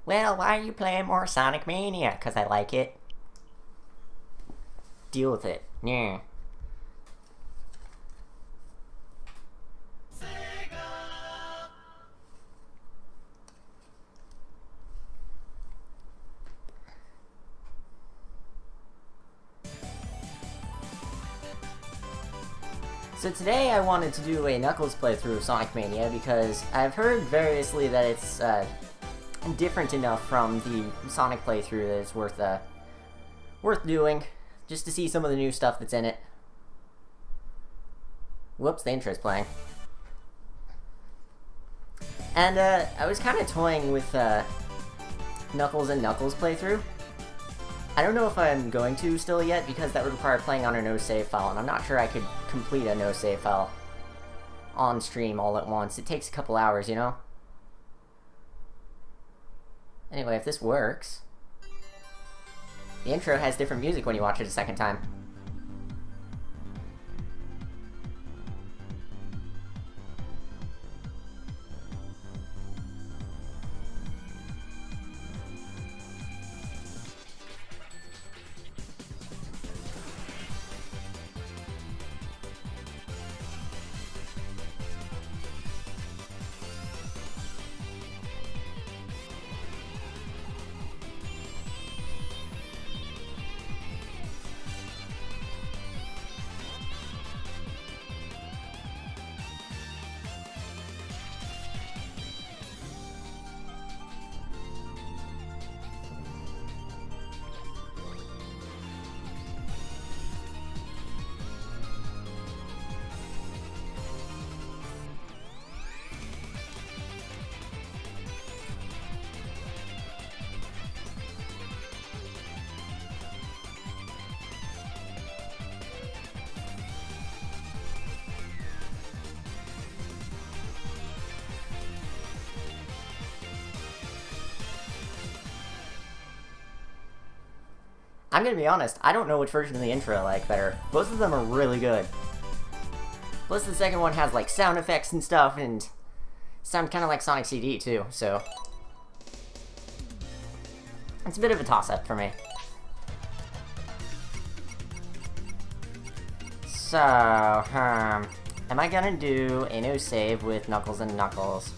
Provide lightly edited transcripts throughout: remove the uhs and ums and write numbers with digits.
Well, why are you playing more Sonic Mania? Because I like it. Deal with it. Yeah. So today I wanted to do a Knuckles playthrough of Sonic Mania because I've heard variously that it's different enough from the Sonic playthrough that it's worth doing, just to see some of the new stuff that's in it. Whoops, the intro's playing. And I was kind of toying with Knuckles and Knuckles playthrough. I don't know if I'm going to still yet, because that would require playing on a no-save file, and I'm not sure I could complete a no-save file on stream all at once. It takes a couple hours, you know? Anyway, if this works... The intro has different music when you watch it a second time. I'm gonna be honest, I don't know which version of the intro I like better. Both of them are really good. Plus the second one has like sound effects and stuff, and sound kind of like Sonic CD too, so... It's a bit of a toss-up for me. So, am I gonna do a no-save with Knuckles and Knuckles?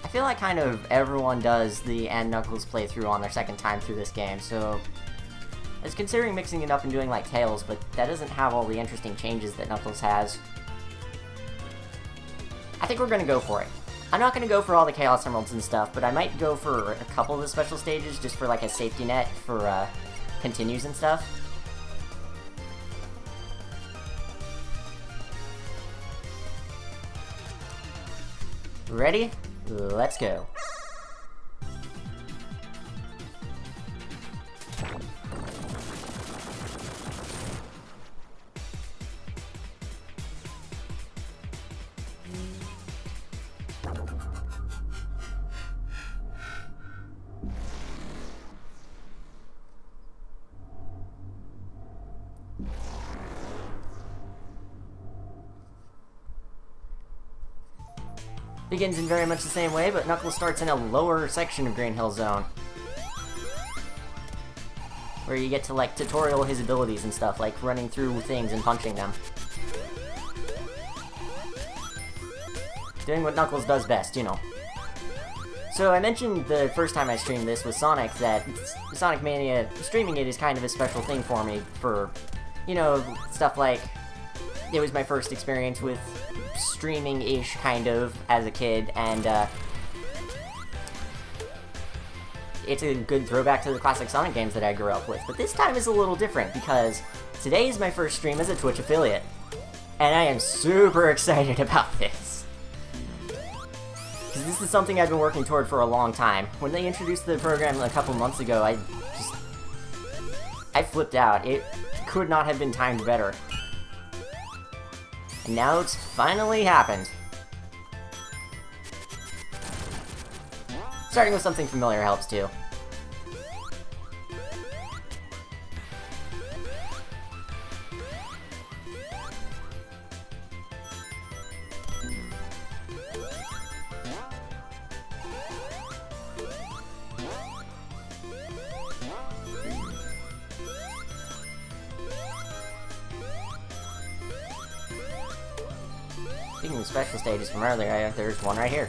I feel like kind of everyone does the and Knuckles playthrough on their second time through this game, so... I was considering mixing it up and doing like Tails, but that doesn't have all the interesting changes that Knuckles has. I think we're gonna go for it. I'm not gonna go for all the Chaos Emeralds and stuff, but I might go for a couple of the special stages just for like a safety net for continues and stuff. Ready? Let's go. Begins in very much the same way, but Knuckles starts in a lower section of Green Hill Zone, where you get to, like, tutorial his abilities and stuff, like running through things and punching them. Doing what Knuckles does best, you know. So I mentioned the first time I streamed this with Sonic that Sonic Mania, streaming it is kind of a special thing for me for, you know, stuff like, it was my first experience with streaming-ish, kind of, as a kid, and, it's a good throwback to the classic Sonic games that I grew up with. But this time is a little different, because today is my first stream as a Twitch affiliate, and I am super excited about this. Because this is something I've been working toward for a long time. When they introduced the program a couple months ago, I flipped out. It could not have been timed better. And now it's finally happened. Starting with something familiar helps too. some special stages from earlier. There's one right here.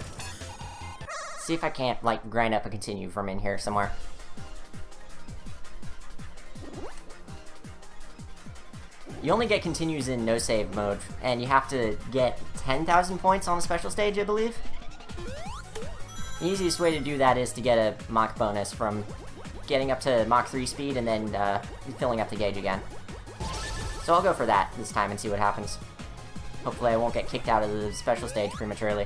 See if I can't, like, grind up a continue from in here somewhere. You only get continues in no save mode, and you have to get 10,000 points on a special stage, I believe. The easiest way to do that is to get a Mach bonus from getting up to Mach 3 speed and then filling up the gauge again. So I'll go for that this time and see what happens. Hopefully I won't get kicked out of the special stage prematurely.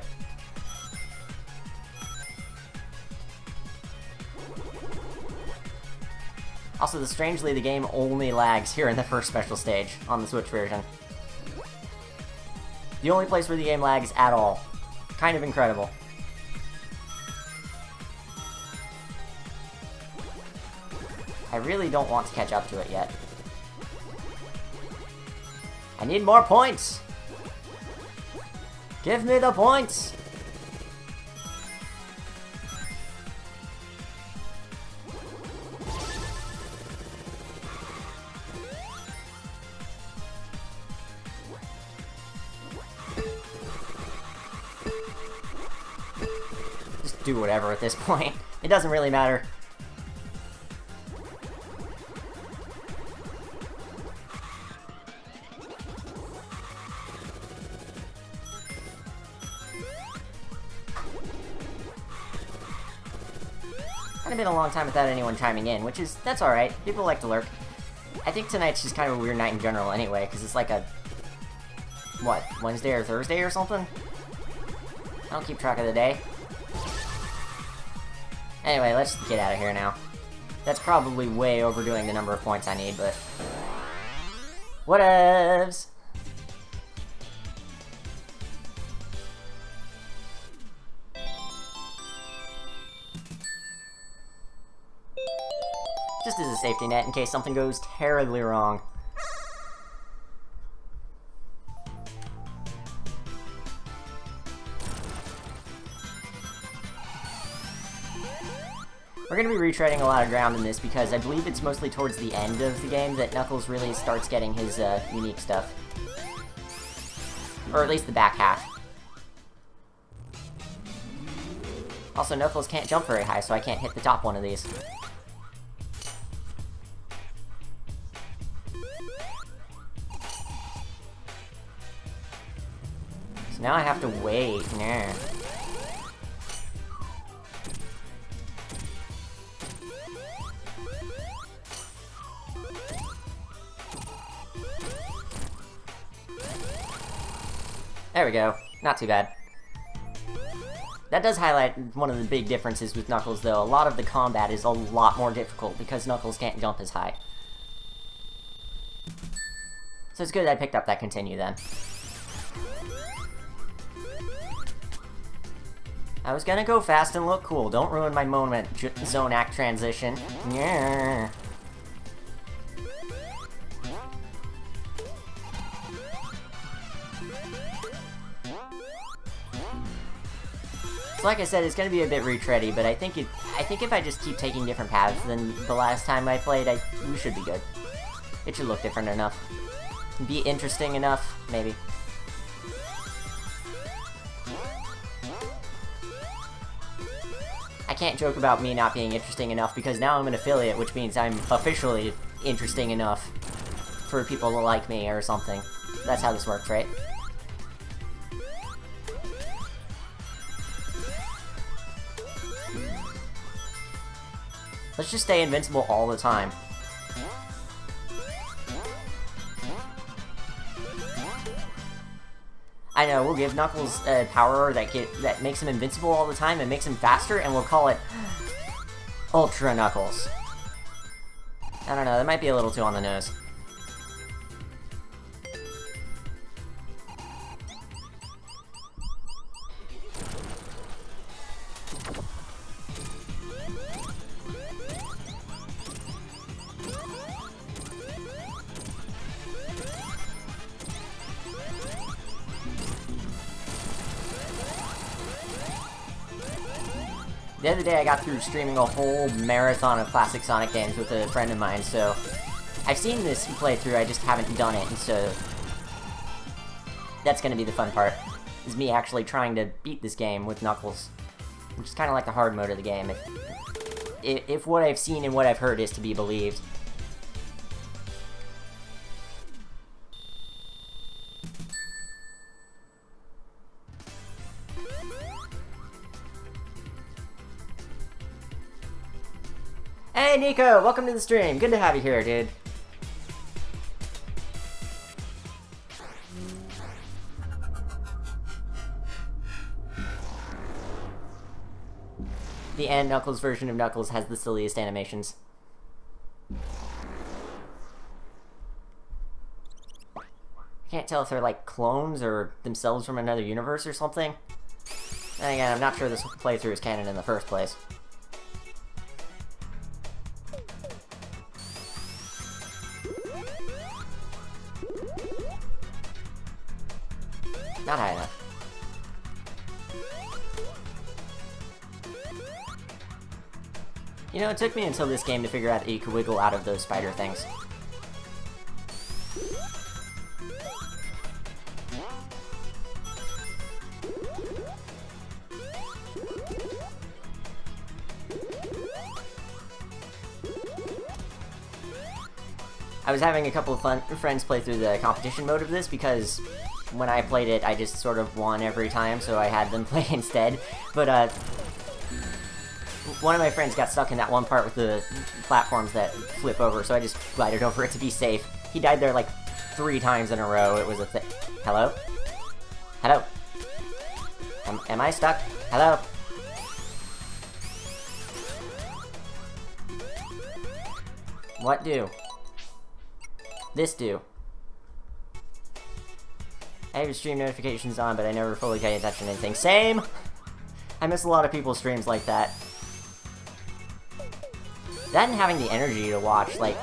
Also, strangely, the game only lags here in the first special stage on the Switch version. The only place where the game lags at all. Kind of incredible. I really don't want to catch up to it yet. I need more points! Give me the points! Just do whatever at this point. It doesn't really matter. It's been a long time without anyone chiming in, that's alright. People like to lurk. I think tonight's just kind of a weird night in general anyway, because it's like a... what, Wednesday or Thursday or something? I don't keep track of the day. Anyway, let's get out of here now. That's probably way overdoing the number of points I need, but... whatevs! Just as a safety net in case something goes terribly wrong. We're going to be retreading a lot of ground in this because I believe it's mostly towards the end of the game that Knuckles really starts getting his unique stuff. Or at least the back half. Also, Knuckles can't jump very high, so I can't hit the top one of these. So now I have to wait. Nah. There we go. Not too bad. That does highlight one of the big differences with Knuckles, though. A lot of the combat is a lot more difficult because Knuckles can't jump as high. So it's good I picked up that continue then. I was gonna go fast and look cool. Don't ruin my moment, zone act transition. Yeah. So like I said, it's gonna be a bit retready, but I think if I just keep taking different paths than the last time I played, we should be good. It should look different enough. Be interesting enough, maybe. I can't joke about me not being interesting enough because now I'm an affiliate, which means I'm officially interesting enough for people to like me or something. That's how this works, right? Let's just stay invincible all the time. I know, we'll give Knuckles a power that makes him invincible all the time and makes him faster, and we'll call it Ultra Knuckles. I don't know, that might be a little too on the nose. The other day I got through streaming a whole marathon of classic Sonic games with a friend of mine, so I've seen this playthrough, I just haven't done it, and so that's gonna be the fun part. is me actually trying to beat this game with Knuckles, which is kind of like the hard mode of the game, if what I've seen and what I've heard is to be believed. Hey Nico, welcome to the stream. Good to have you here, dude. The and Knuckles version of Knuckles has the silliest animations. I can't tell if they're like clones or themselves from another universe or something. And again, I'm not sure this playthrough is canon in the first place. Not high enough. You know, it took me until this game to figure out that you could wiggle out of those spider things. I was having a couple of friends play through the competition mode of this because when I played it, I just sort of won every time, so I had them play instead. But, one of my friends got stuck in that one part with the platforms that flip over, so I just glided over it to be safe. He died there like 3 times in a row. It was a thing. Hello? Hello? Am I stuck? Hello? What do? This do. I have your stream notifications on, but I never fully pay attention to anything. Same! I miss a lot of people's streams like that. That and having the energy to watch, like...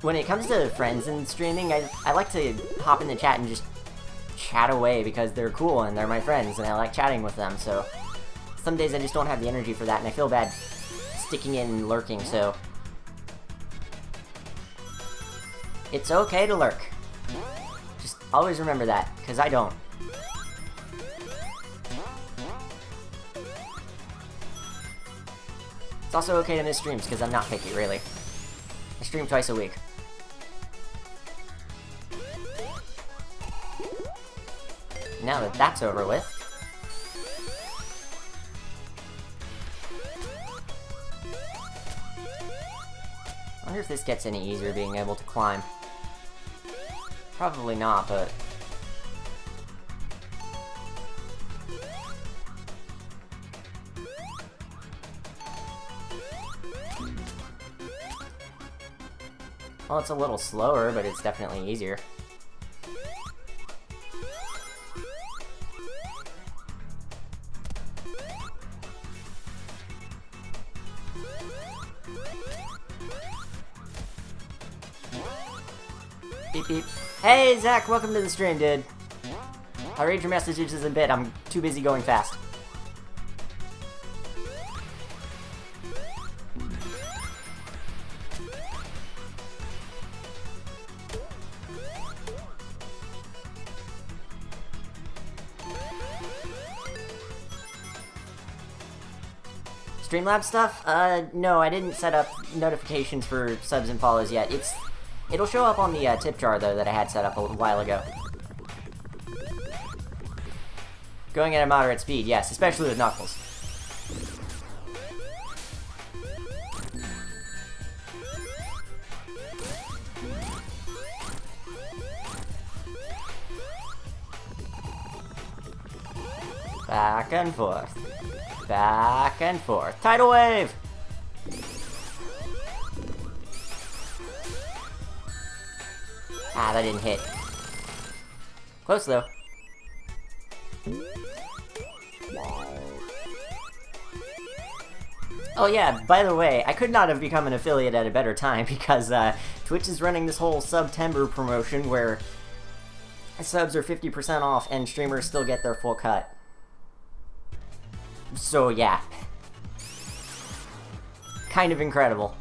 When it comes to friends and streaming, I like to hop in the chat and just chat away because they're cool and they're my friends and I like chatting with them, so... Some days I just don't have the energy for that and I feel bad sticking in and lurking, so... It's okay to lurk. Just always remember that, because I don't. It's also okay to miss streams, because I'm not picky, really. I stream twice a week. Now that that's over with... I wonder if this gets any easier being able to climb. Probably not, but... Well, it's a little slower, but it's definitely easier. Beep beep. Hey, Zach, welcome to the stream, dude. I'll read your messages in a bit. I'm too busy going fast. Streamlabs stuff? No, I didn't set up notifications for subs and follows yet. It'll show up on the tip jar, though, that I had set up a while ago. Going at a moderate speed, yes, especially with Knuckles. Back and forth. Back and forth. Tidal wave! Ah, that didn't hit. Close, though. Oh yeah, by the way, I could not have become an affiliate at a better time because Twitch is running this whole September promotion where subs are 50% off and streamers still get their full cut. So yeah. Kind of incredible.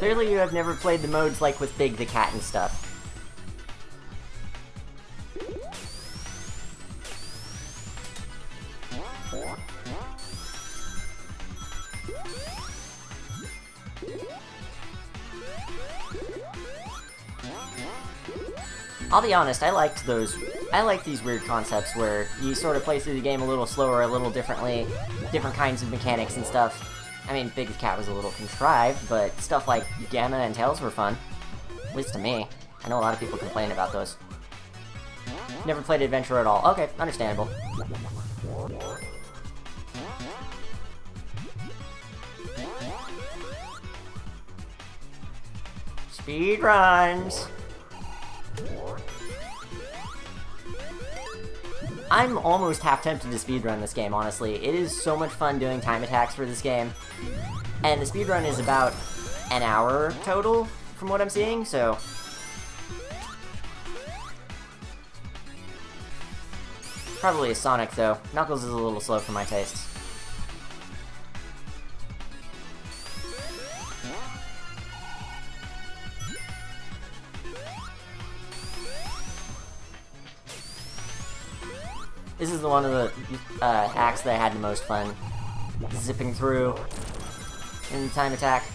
Clearly you have never played the modes like with Big the Cat and stuff. I'll be honest, I like these weird concepts where you sort of play through the game a little slower, a little differently, different kinds of mechanics and stuff. I mean, Big the Cat was a little contrived, but stuff like Gamma and Tails were fun. At least to me. I know a lot of people complain about those. Never played Adventure at all. Okay, understandable. Speedruns! I'm almost half tempted to speedrun this game, honestly. It is so much fun doing time attacks for this game. And the speedrun is about an hour total, from what I'm seeing, so... Probably a Sonic, though. Knuckles is a little slow for my tastes. This is the one of the acts that I had the most fun. Zipping through in the time attack.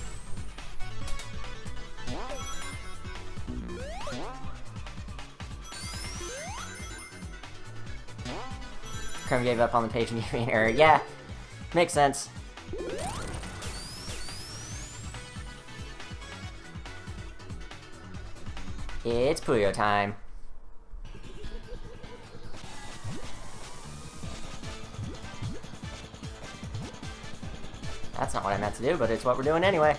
Chrome gave up on the page and gave me an error. Yeah, makes sense. It's Puyo time. That's not what I meant to do, but it's what we're doing anyway.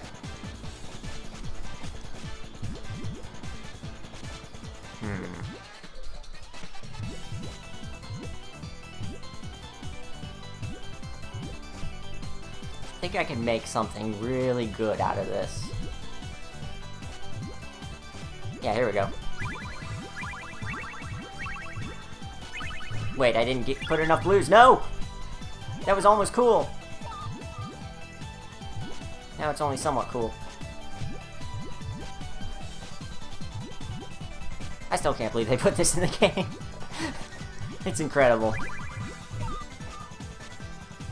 I think I can make something really good out of this. Yeah, here we go. Wait, I didn't put enough blues. No! That was almost cool. Now it's only somewhat cool. I still can't believe they put this in the game. It's incredible.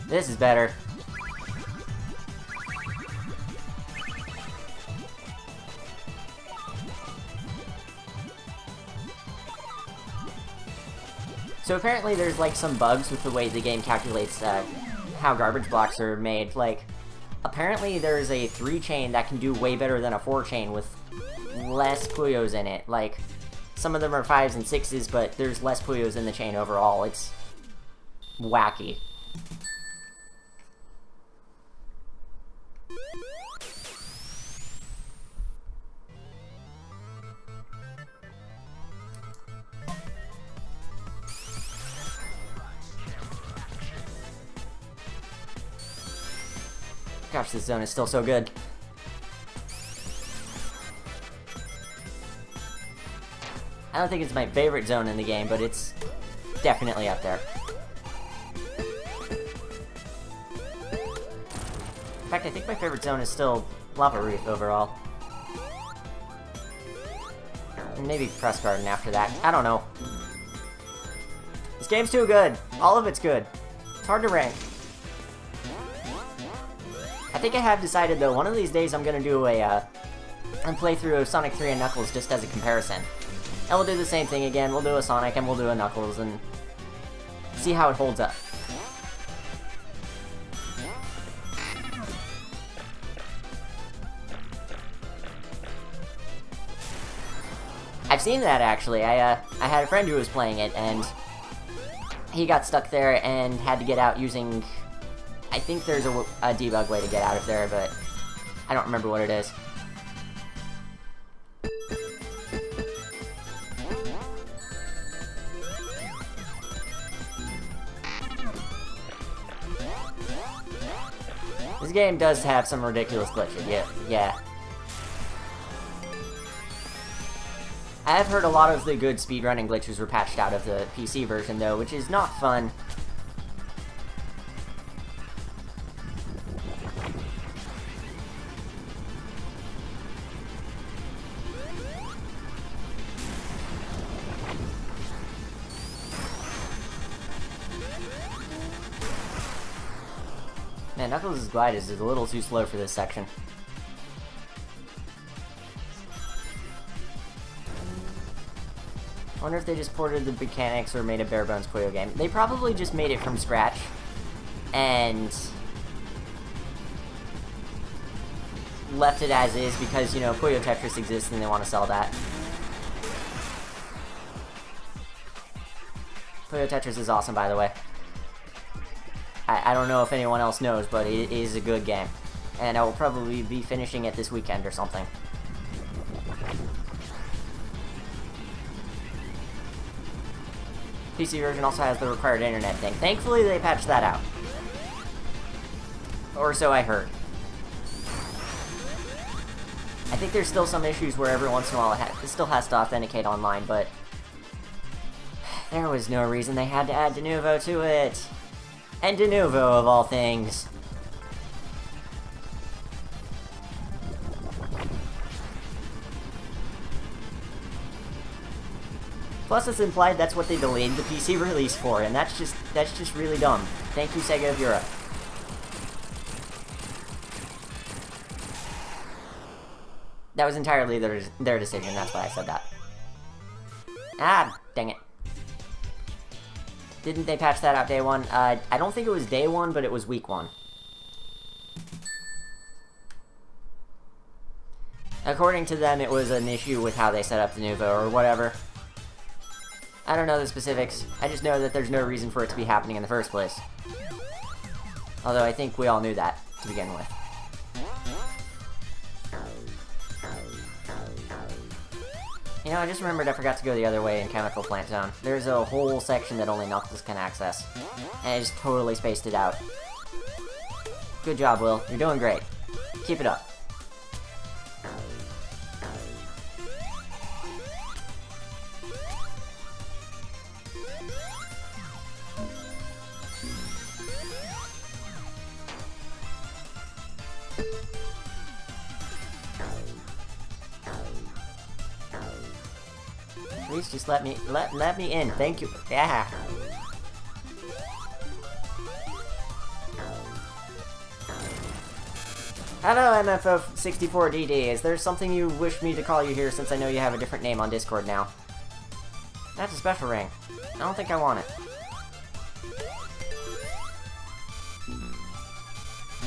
This is better. So apparently there's like some bugs with the way the game calculates how garbage blocks are made. Like, apparently there's a 3-chain that can do way better than a 4-chain with less Puyos in it. Like, some of them are 5s and 6s, but there's less Puyos in the chain overall. It's wacky. Gosh, this zone is still so good. I don't think it's my favorite zone in the game, but it's definitely up there. In fact, I think my favorite zone is still Lava Reef overall. And maybe Press Garden after that. I don't know. This game's too good. All of it's good. It's hard to rank. I think I have decided, though, one of these days I'm gonna do a playthrough of Sonic 3 and Knuckles just as a comparison. And we'll do the same thing again. We'll do a Sonic and we'll do a Knuckles and see how it holds up. I've seen that, actually. I had a friend who was playing it, and he got stuck there and had to get out using... I think there's a debug way to get out of there, but I don't remember what it is. This game does have some ridiculous glitches, yeah. I've heard a lot of the good speedrunning glitches were patched out of the PC version, though, which is not fun. Man, Knuckles' glide is a little too slow for this section. I wonder if they just ported the mechanics or made a bare bones Puyo game. They probably just made it from scratch and left it as is because, you know, Puyo Tetris exists and they want to sell that. Puyo Tetris is awesome, by the way. I don't know if anyone else knows, but it is a good game. And I will probably be finishing it this weekend or something. PC version also has the required internet thing. Thankfully, they patched that out. Or so I heard. I think there's still some issues where every once in a while it still has to authenticate online, but there was no reason they had to add Denuvo to it. And Denuvo, of all things. Plus, it's implied that's what they delayed the PC release for, and that's just really dumb. Thank you, Sega of Europe. That was entirely their decision, that's why I said that. Ah, dang it. Didn't they patch that out day one? I don't think it was day one, but it was week one. According to them, it was an issue with how they set up Denuvo or whatever. I don't know the specifics. I just know that there's no reason for it to be happening in the first place. Although I think we all knew that to begin with. You know, I just remembered I forgot to go the other way in Chemical Plant Zone. There's a whole section that only Knuckles can access. And I just totally spaced it out. Good job, Will. You're doing great. Keep it up. Please just let me in. Thank you. Yeah. Hello, MFO64DD. Is there something you wish me to call you here since I know you have a different name on Discord now? That's a special ring. I don't think I want it.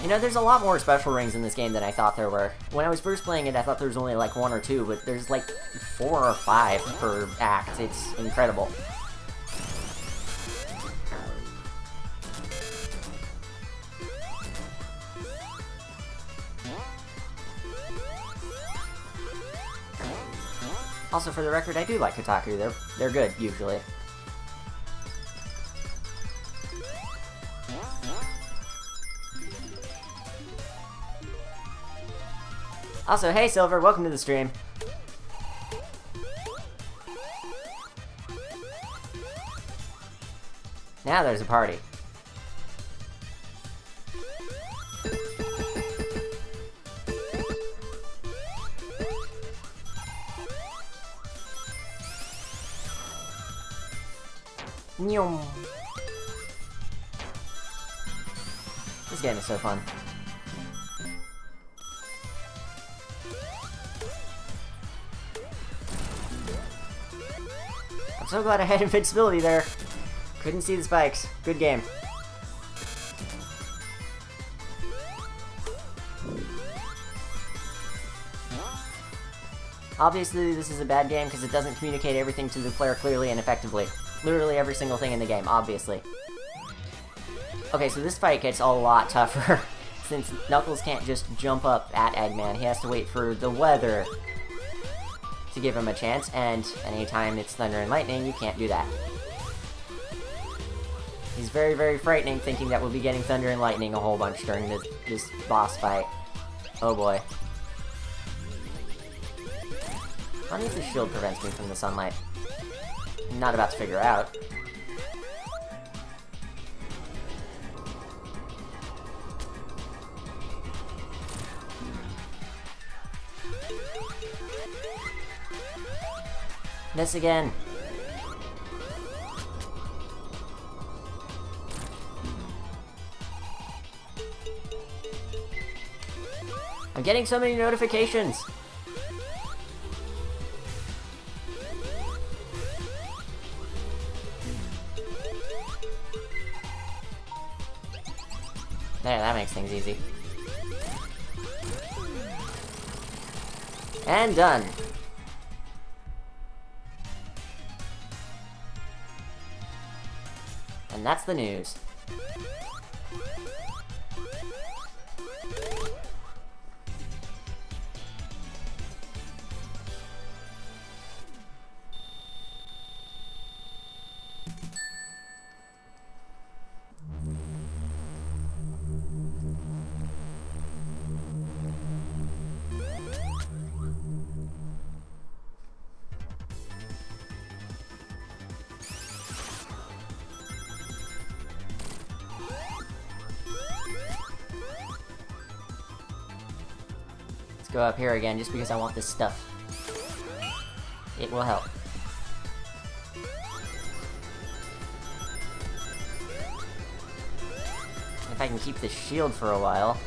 You know, there's a lot more special rings in this game than I thought there were. When I was first playing it, I thought there was only like 1 or 2, but there's like 4 or 5 per act. It's incredible. Also, for the record, I do like Kotaku. They're good, usually. Also, hey Silver, welcome to the stream. Now there's a party. Nyum. This game is so fun. I'm so glad I had invincibility there. Couldn't see the spikes. Good game. Obviously, this is a bad game because it doesn't communicate everything to the player clearly and effectively. Literally every single thing in the game, obviously. Okay, so this fight gets a lot tougher. Since Knuckles can't just jump up at Eggman, he has to wait for the weather to give him a chance, and anytime it's thunder and lightning, you can't do that. He's very, very frightening, thinking that we'll be getting thunder and lightning a whole bunch during this boss fight. Oh boy. I wonder if the shield prevents me from the sunlight. I'm not about to figure out. Miss again. I'm getting so many notifications! There, that makes things easy. And done! And that's the news. Go up here again just because I want this stuff. It will help. If I can keep this shield for a while.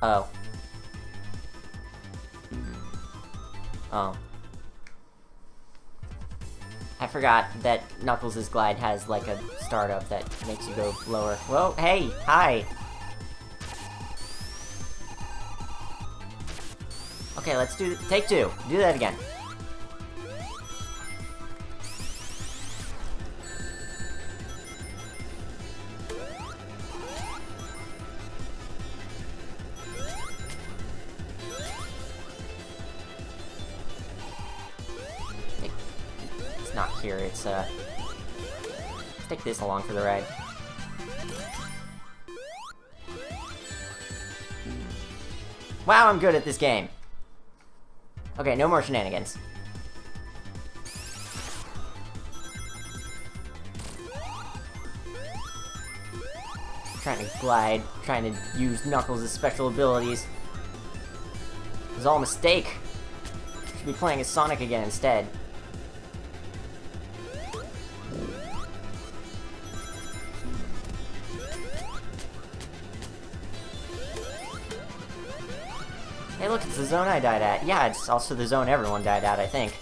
Oh. Oh. I forgot that Knuckles' glide has, like, a startup that makes you go lower. Whoa, hey! Hi! Okay, let's do... Take two. Do that again. Not here, it's let's take this along for the ride. Wow, I'm good at this game! Okay, no more shenanigans. Trying to glide, trying to use Knuckles' special abilities. It was all a mistake. Should be playing as Sonic again instead. Hey look, it's the zone I died at. Yeah, it's also the zone everyone died at, I think.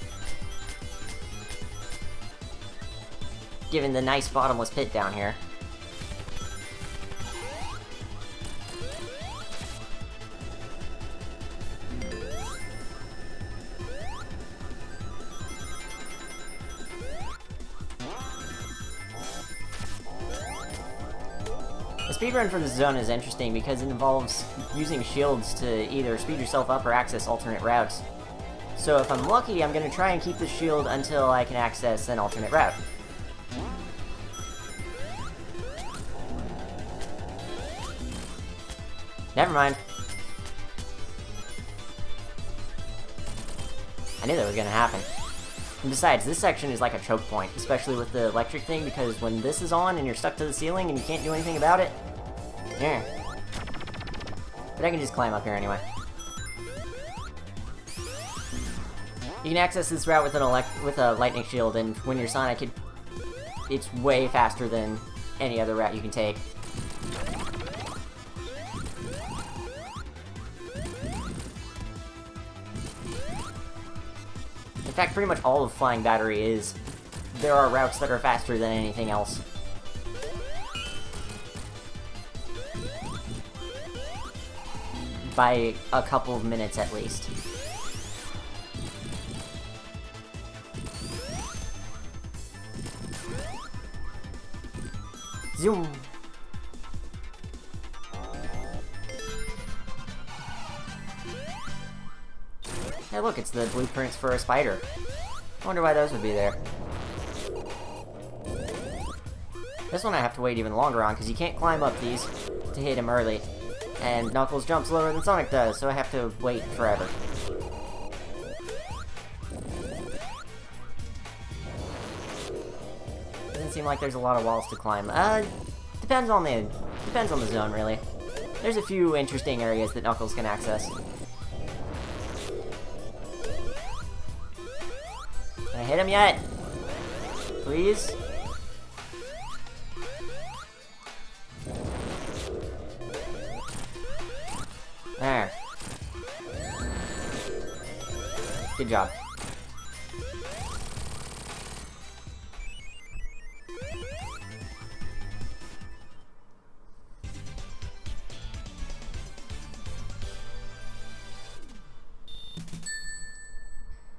Given the nice bottomless pit down here. The speedrun for this zone is interesting because it involves using shields to either speed yourself up or access alternate routes. So if I'm lucky, I'm going to try and keep the shield until I can access an alternate route. Never mind. I knew that was going to happen. And besides, this section is like a choke point, especially with the electric thing, because when this is on and you're stuck to the ceiling and you can't do anything about it, yeah. But I can just climb up here anyway. You can access this route with a lightning shield, and when you're Sonic, it's way faster than any other route you can take. In fact, pretty much all of Flying Battery is... There are routes that are faster than anything else. By a couple of minutes at least. Zoom! Hey look, it's the blueprints for a spider. I wonder why those would be there. This one I have to wait even longer on, because you can't climb up these to hit him early. And Knuckles jumps lower than Sonic does, so I have to wait forever. Doesn't seem like there's a lot of walls to climb. Depends on the zone, really. There's a few interesting areas that Knuckles can access. hit him yet? Please? There. Good job.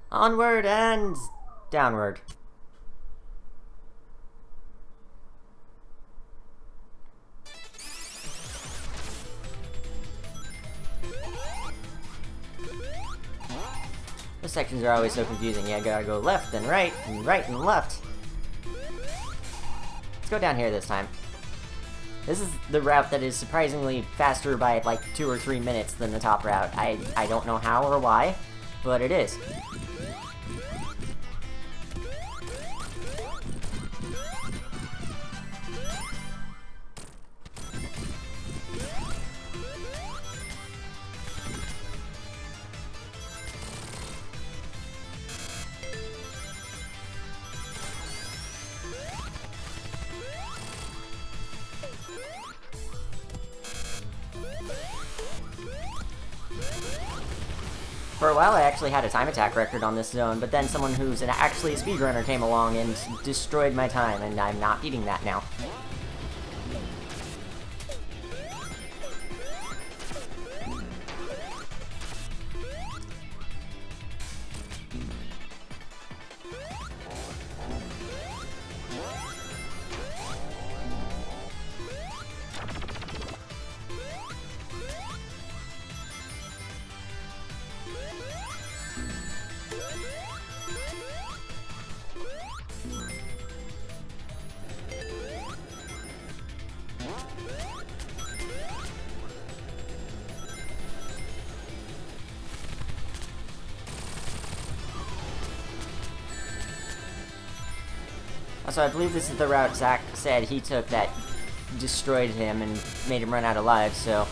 Onward and downward. Those sections are always so confusing. Yeah, gotta go left and right and left. Let's go down here this time. This is the route that is surprisingly faster by like 2 or 3 minutes than the top route. I don't know how or why, but it is. For a while, I actually had a time attack record on this zone, but then someone who's actually a speedrunner came along and destroyed my time, and I'm not beating that now. So I believe this is the route Zach said he took that destroyed him and made him run out of lives, so...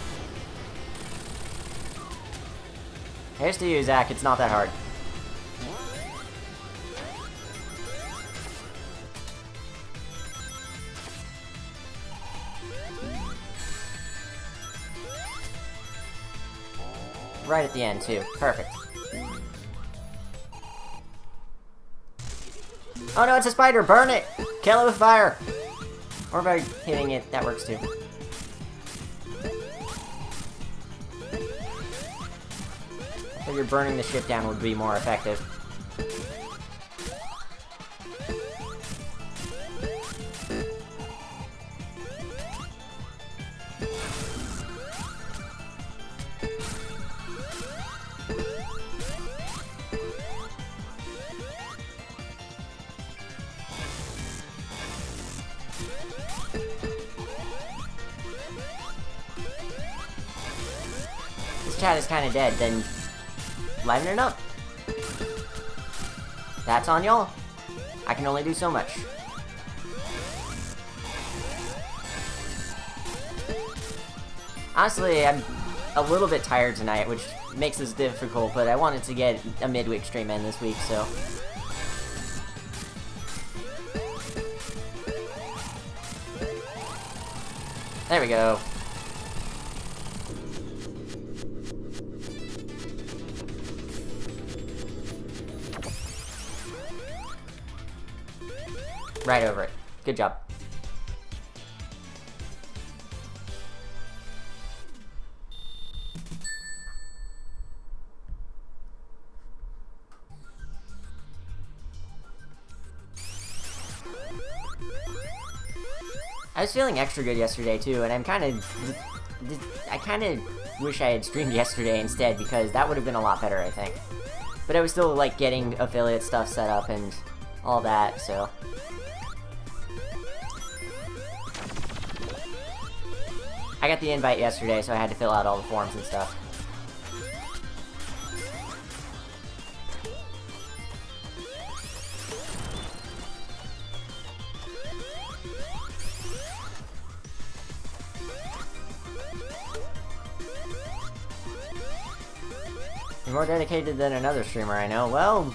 Here's to you, Zach. It's not that hard. Right at the end, too. Perfect. Oh no, it's a spider! Burn it! Kill it with fire! Or by hitting it, that works too. I figured burning the ship down would be more effective. Chat is kind of dead, then liven it up. That's on y'all. I can only do so much. Honestly, I'm a little bit tired tonight, which makes this difficult, but I wanted to get a midweek stream in this week, so... There we go. Right over it. Good job. I was feeling extra good yesterday too, and I kind of wish I had streamed yesterday instead, because that would have been a lot better, I think. But I was still like getting affiliate stuff set up and all that, so... I got the invite yesterday, so I had to fill out all the forms and stuff. You're more dedicated than another streamer I know. Well...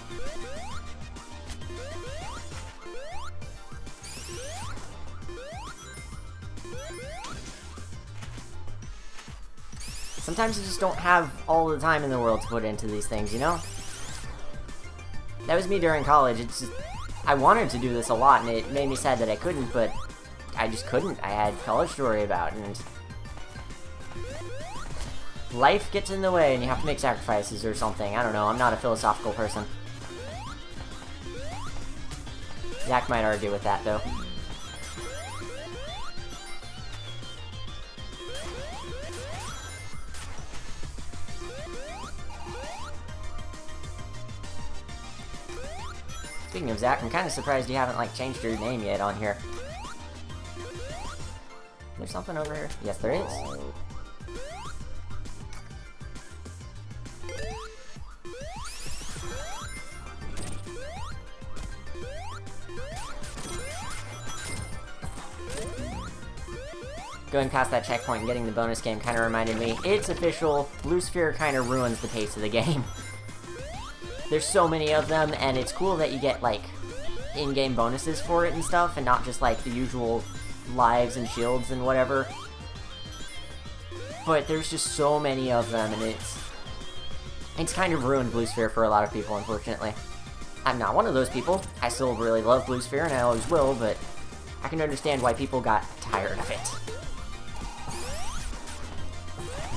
Sometimes you just don't have all the time in the world to put into these things, you know? That was me during college. It's just, I wanted to do this a lot, and it made me sad that I couldn't, but I just couldn't. I had college to worry about, and life gets in the way, and you have to make sacrifices or something. I don't know. I'm not a philosophical person. Zach might argue with that, though. Speaking of Zach, I'm kind of surprised you haven't, like, changed your name yet on here. There's something over here? Yes, there is. Going past that checkpoint and getting the bonus game kind of reminded me, it's official, Blue Sphere kind of ruins the pace of the game. There's so many of them, and it's cool that you get, like, in-game bonuses for it and stuff, and not just, like, the usual lives and shields and whatever. But there's just so many of them, and it's kind of ruined Blue Sphere for a lot of people, unfortunately. I'm not one of those people. I still really love Blue Sphere, and I always will, but I can understand why people got tired of it.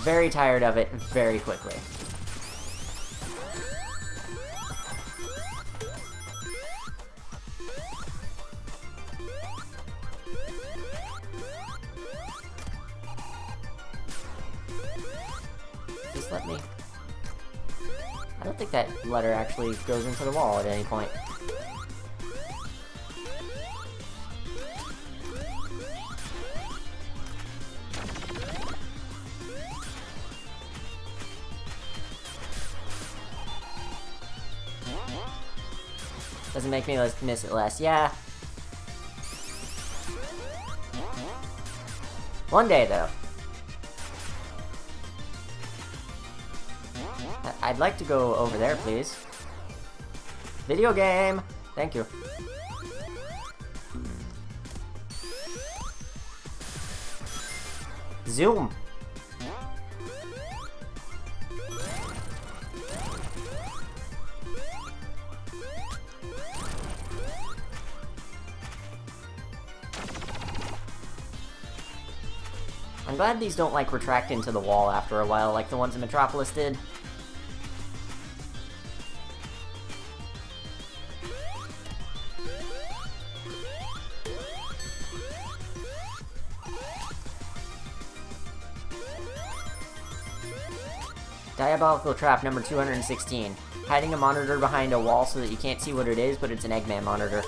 Very tired of it very quickly. Just let me... I don't think that letter actually goes into the wall at any point. Doesn't make me miss it less. Yeah. One day, though. I'd like to go over there, please. Video game! Thank you. Zoom! I'm glad these don't, like, retract into the wall after a while like the ones in Metropolis did. Diabolical trap number 216. Hiding a monitor behind a wall so that you can't see what it is, but it's an Eggman monitor.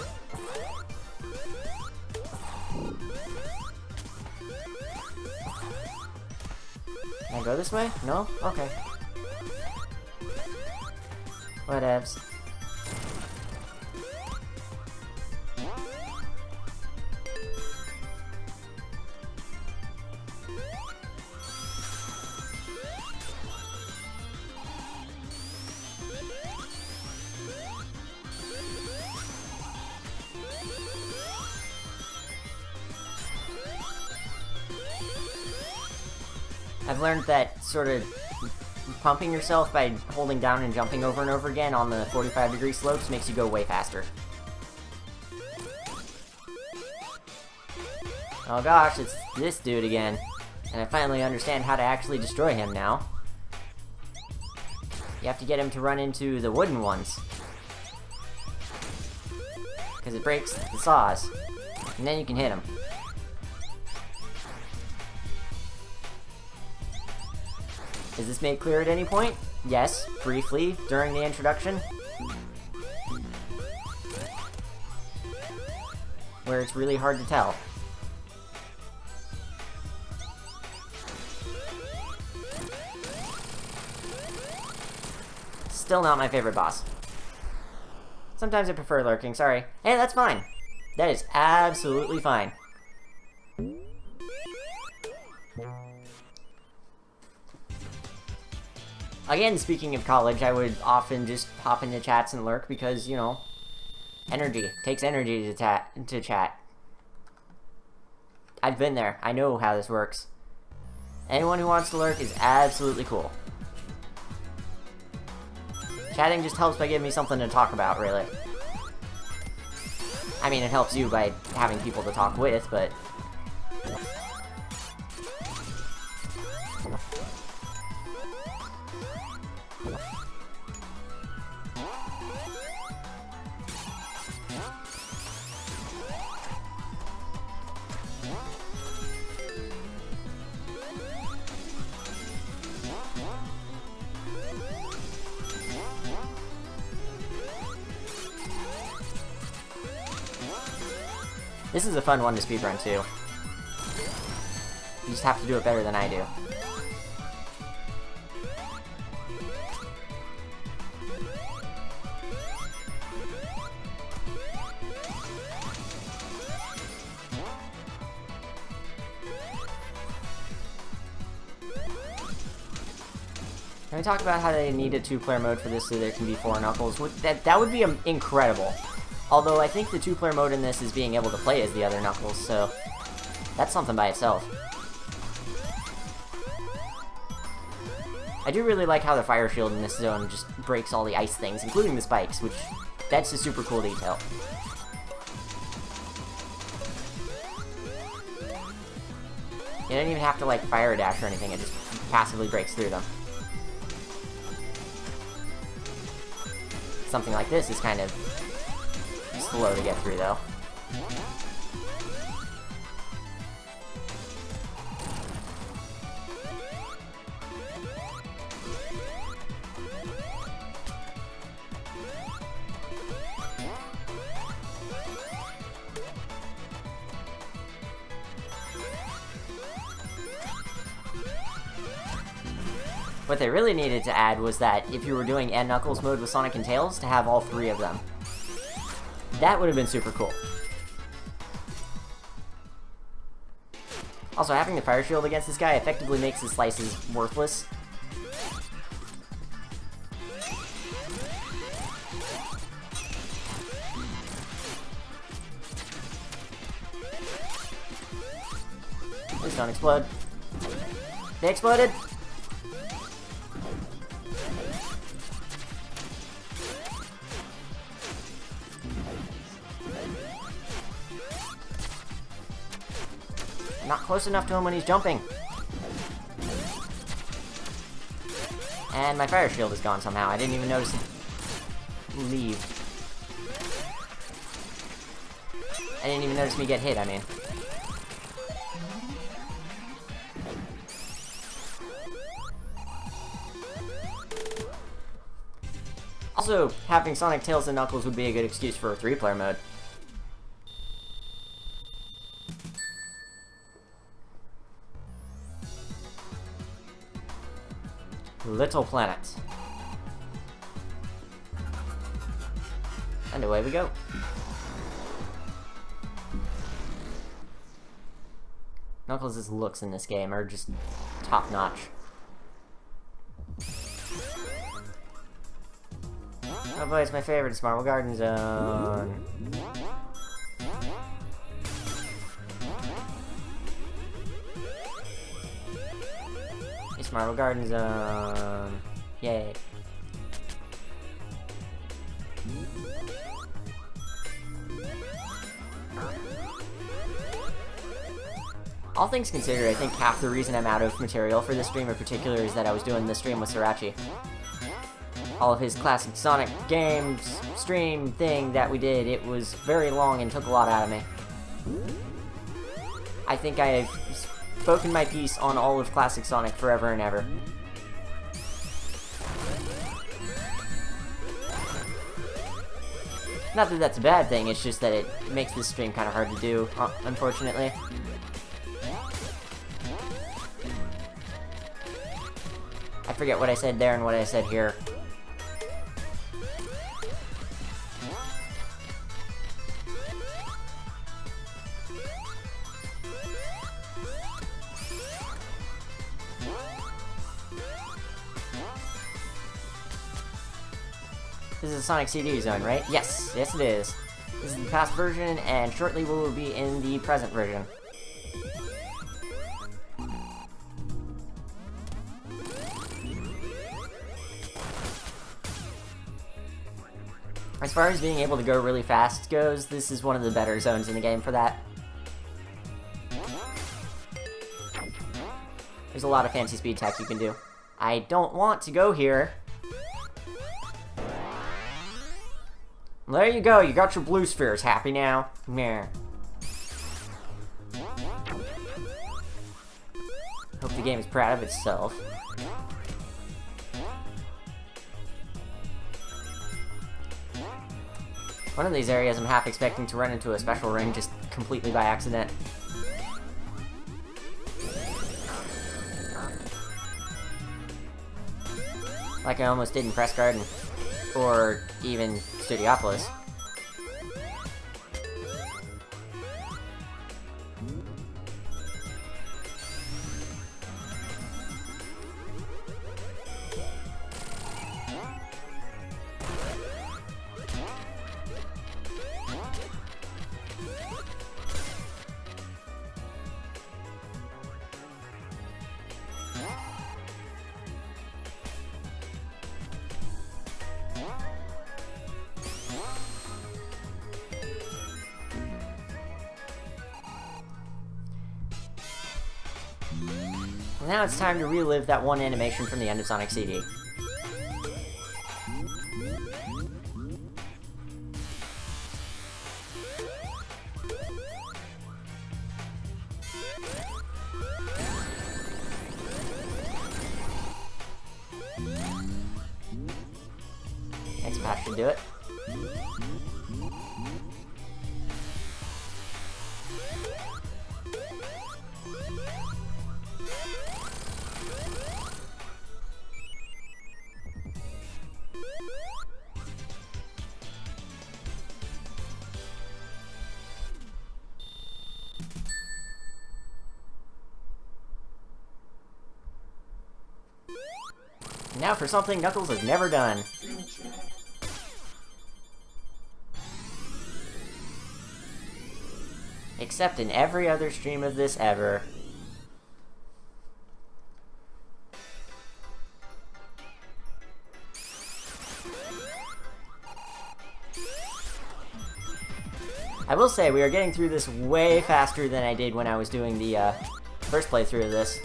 Can I go this way? No? Okay. Whatevs. I've learned that sort of pumping yourself by holding down and jumping over and over again on the 45-degree slopes makes you go way faster. Oh gosh, it's this dude again. And I finally understand how to actually destroy him now. You have to get him to run into the wooden ones. Because it breaks the saws. And then you can hit him. Is this made clear at any point? Yes, briefly, during the introduction. Where it's really hard to tell. Still not my favorite boss. Sometimes I prefer lurking, sorry. Hey, that's fine. That is absolutely fine. Again, speaking of college, I would often just hop into chats and lurk because, you know, energy. Takes energy to chat. I've been there. I know how this works. Anyone who wants to lurk is absolutely cool. Chatting just helps by giving me something to talk about, really. I mean, it helps you by having people to talk with, but... This is a fun one to speedrun, too. You just have to do it better than I do. Can we talk about how they need a 2-player mode for this so there can be 4 Knuckles? That would be incredible. Although I think the 2-player mode in this is being able to play as the other Knuckles, so that's something by itself. I do really like how the fire shield in this zone just breaks all the ice things, including the spikes, which that's a super cool detail. You don't even have to like fire dash or anything, it just passively breaks through them. Something like this is kind of slow to get through, though. What they really needed to add was that if you were doing N Knuckles mode with Sonic and Tails, to have all 3 of them. That would have been super cool. Also, having the fire shield against this guy effectively makes his slices worthless. Please don't explode. They exploded! Not close enough to him when he's jumping. And my fire shield is gone somehow. I didn't even notice it leave. I didn't even notice me get hit, I mean. Also, having Sonic, Tails, and Knuckles would be a good excuse for a 3-player mode. Little Planet. And away we go. Knuckles' looks in this game are just top-notch. Oh boy, it's my favorite. It's Marble Garden Zone. It's Marble Garden Zone. Yay. All things considered, I think half the reason I'm out of material for this stream in particular is that I was doing this stream with Srirachi. All of his classic Sonic games stream thing that we did, it was very long and took a lot out of me. I think I have spoken my piece on all of classic Sonic forever and ever. Not that that's a bad thing, it's just that it makes this stream kind of hard to do, unfortunately. I forget what I said there and what I said here. This is a Sonic CD zone, right? Yes, yes it is. This is the past version, and shortly we will be in the present version. As far as being able to go really fast goes, this is one of the better zones in the game for that. There's a lot of fancy speed tech you can do. I don't want to go here. There you go, you got your blue spheres. Happy now? Meh. Hope the game is proud of itself. One of these areas I'm half expecting to run into a special ring just completely by accident. Like I almost did in Press Garden. Or even Studiopolis. Now it's time to relive that one animation from the end of Sonic CD. Next path should do it. Now for something Knuckles has never done. Except in every other stream of this ever. I will say, we are getting through this way faster than I did when I was doing the first playthrough of this.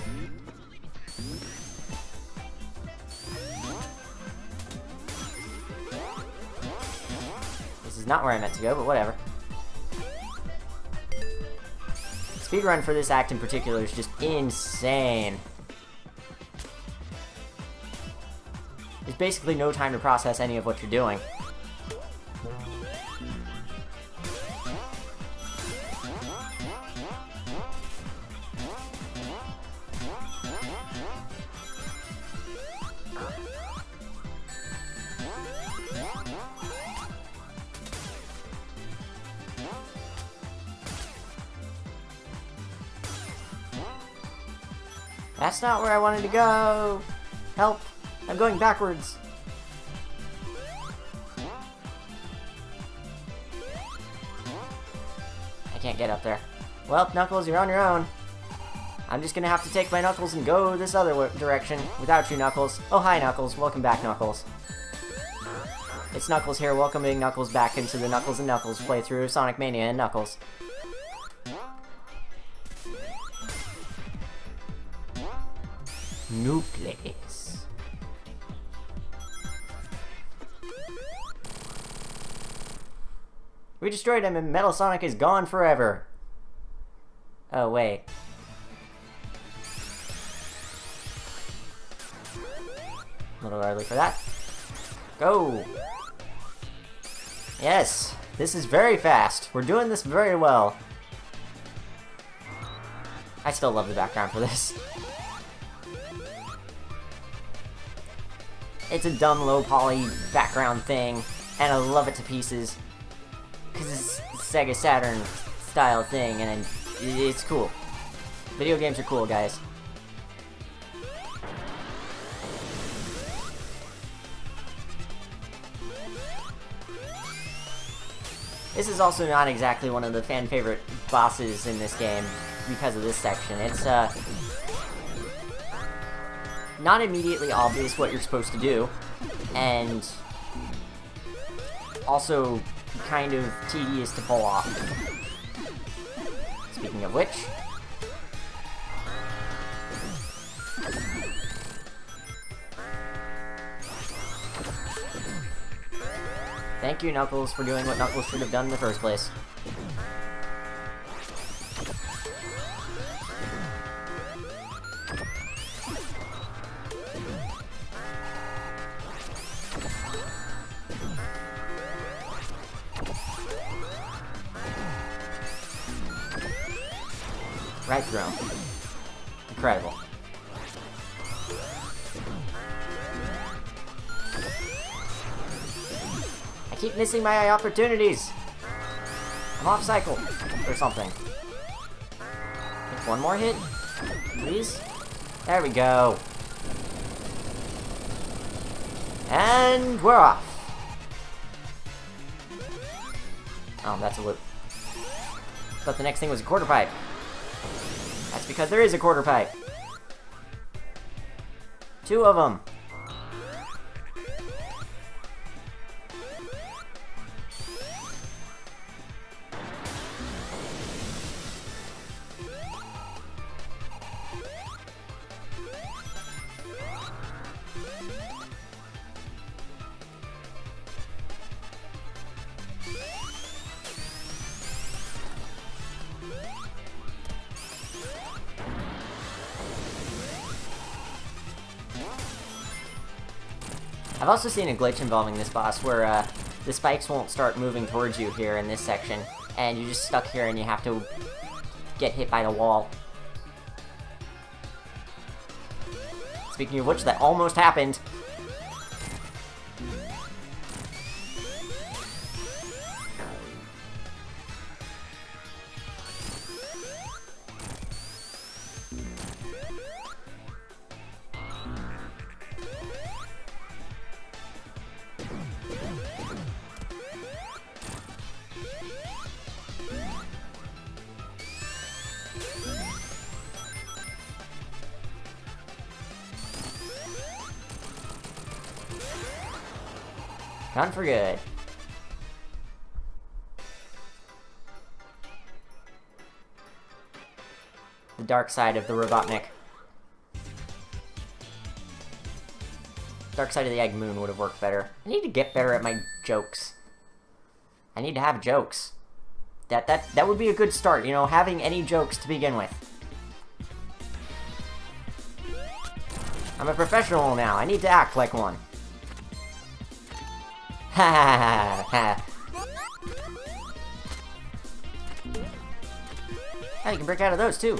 This is not where I meant to go, but whatever. Speedrun for this act in particular is just insane. There's basically no time to process any of what you're doing. That's not where I wanted to go! Help! I'm going backwards! I can't get up there. Well, Knuckles, you're on your own. I'm just gonna have to take my Knuckles and go this other direction without you, Knuckles. Oh, hi, Knuckles. Welcome back, Knuckles. It's Knuckles here, welcoming Knuckles back into the Knuckles and Knuckles playthrough of Sonic Mania and Knuckles. Nucleus. We destroyed him and Metal Sonic is gone forever. Oh, wait. A little early for that. Go! Yes! This is very fast. We're doing this very well. I still love the background for this. It's a dumb, low-poly background thing, and I love it to pieces. Because it's a Sega Saturn style thing, and it's cool. Video games are cool, guys. This is also not exactly one of the fan-favorite bosses in this game because of this section. It's, not immediately obvious what you're supposed to do, and also kind of tedious to pull off. Speaking of which... Thank you, Knuckles, for doing what Knuckles should have done in the first place. Right through him. Incredible. I keep missing my opportunities. I'm off cycle or something. Just one more hit, please. There we go. And we're off. Oh, that's a loop. Thought the next thing was a quarter pipe. That's because there is a quarter pipe. 2 of them. I've also seen a glitch involving this boss where the spikes won't start moving towards you here in this section, and you're just stuck here and you have to get hit by the wall. Speaking of which, that almost happened. Gone for good. The dark side of the Robotnik. Dark side of the Egg Moon would have worked better. I need to get better at my jokes. I need to have jokes. That would be a good start, you know, having any jokes to begin with. I'm a professional now. I need to act like one. Ha ha ha ha. Oh, you can break out of those too.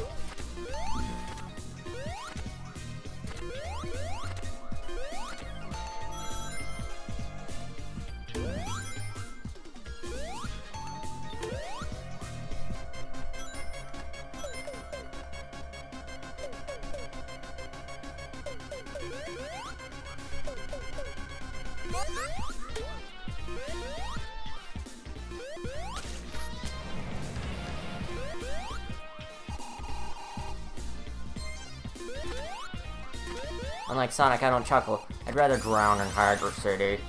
Unlike Sonic, I don't chuckle. I'd rather drown in Hydro City.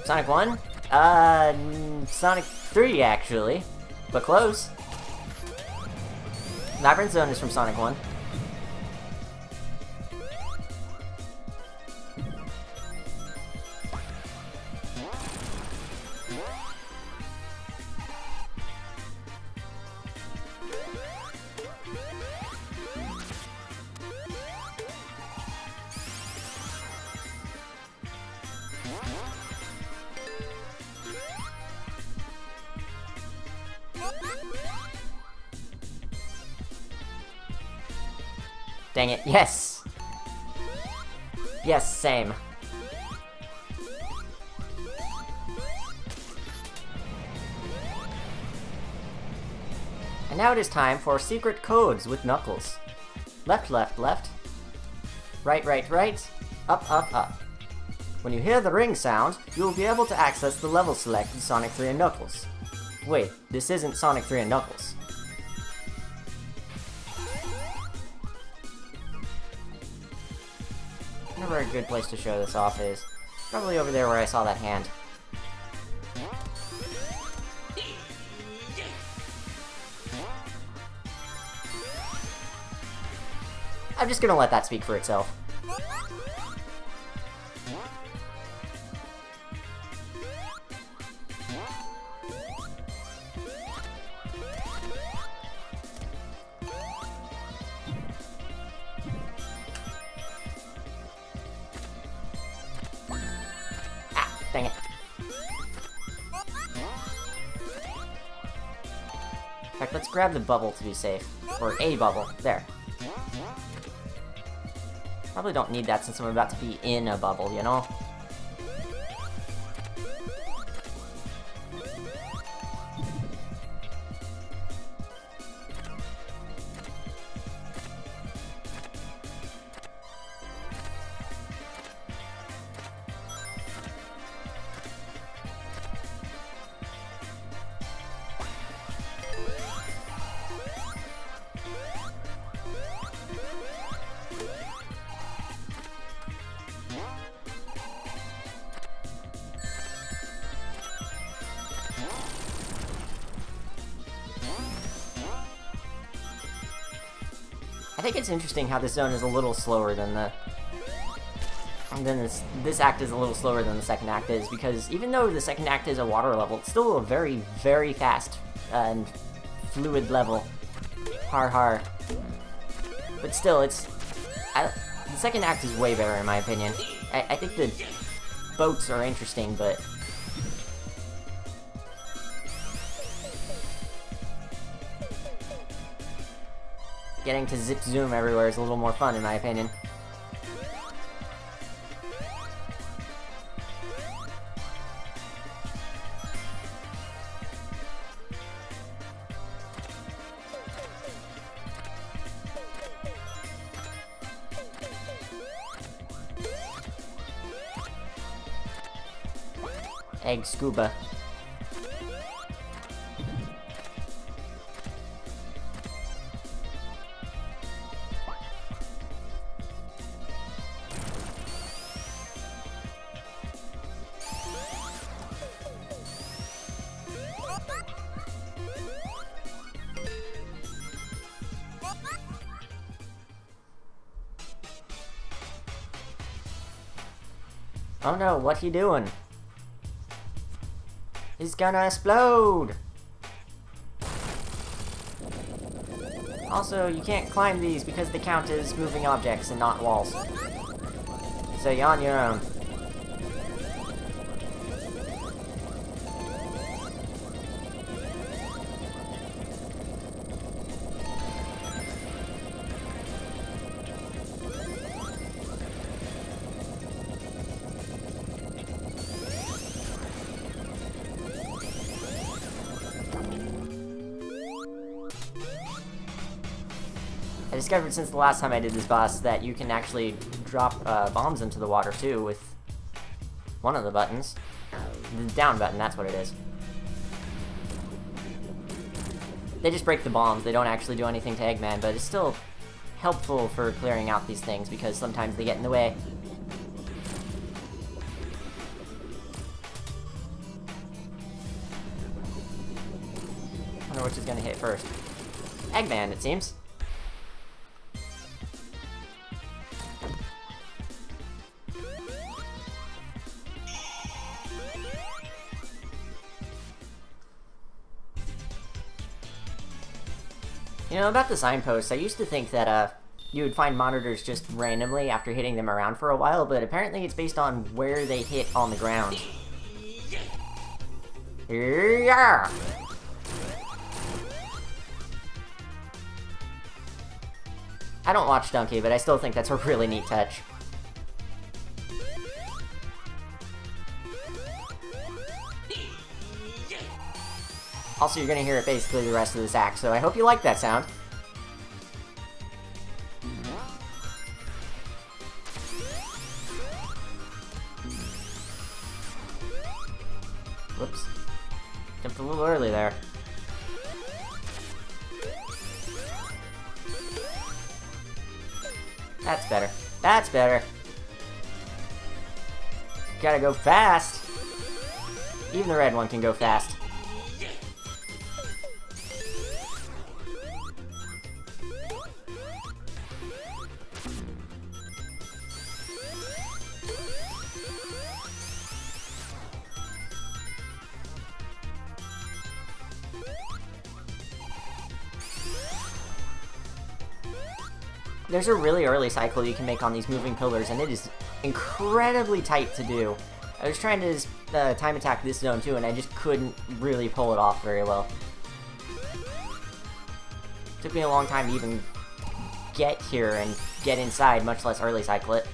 Sonic 1? Sonic 3, actually. But close. Labyrinth Zone is from Sonic 1. Dang it, yes! Yes, same. And now it is time for secret codes with Knuckles. Left, left, left. Right, right, right. Up, up, up. When you hear the ring sound, you will be able to access the level select in Sonic 3 and Knuckles. Wait, this isn't Sonic 3 and Knuckles. wonder where a good place to show this off is. Probably over there where I saw that hand. I'm just gonna let that speak for itself. Dang it. In fact, let's grab the bubble to be safe. Or a bubble. There. Probably don't need that since I'm about to be in a bubble, you know? I think it's interesting how this zone is a little slower than this act is a little slower than the second act is, because even though the second act is a water level, it's still a very, very fast and fluid level. Har har. But still, the second act is way better in my opinion. I think the boats are interesting, but getting to zip zoom everywhere is a little more fun in my opinion. Egg scuba. Oh no, what he doing? He's gonna explode! Also, you can't climb these because they count as moving objects and not walls. So you're on your own. I discovered since the last time I did this boss that you can actually drop bombs into the water too with one of the buttons. The down button, that's what it is. They just break the bombs, they don't actually do anything to Eggman, but it's still helpful for clearing out these things because sometimes they get in the way. I wonder which is gonna hit first. Eggman, it seems. You know, about the signposts, I used to think that you would find monitors just randomly after hitting them around for a while, but apparently it's based on where they hit on the ground. Yeah! I don't watch Donkey, but I still think that's a really neat touch. Also, you're gonna hear it basically the rest of this act, so I hope you like that sound. Whoops. Jumped a little early there. That's better. That's better. Gotta go fast. Even the red one can go fast. There's a really early cycle you can make on these moving pillars, and it is incredibly tight to do. I was trying to time attack this zone too, and I just couldn't really pull it off very well. Took me a long time to even get here and get inside, much less early cycle it.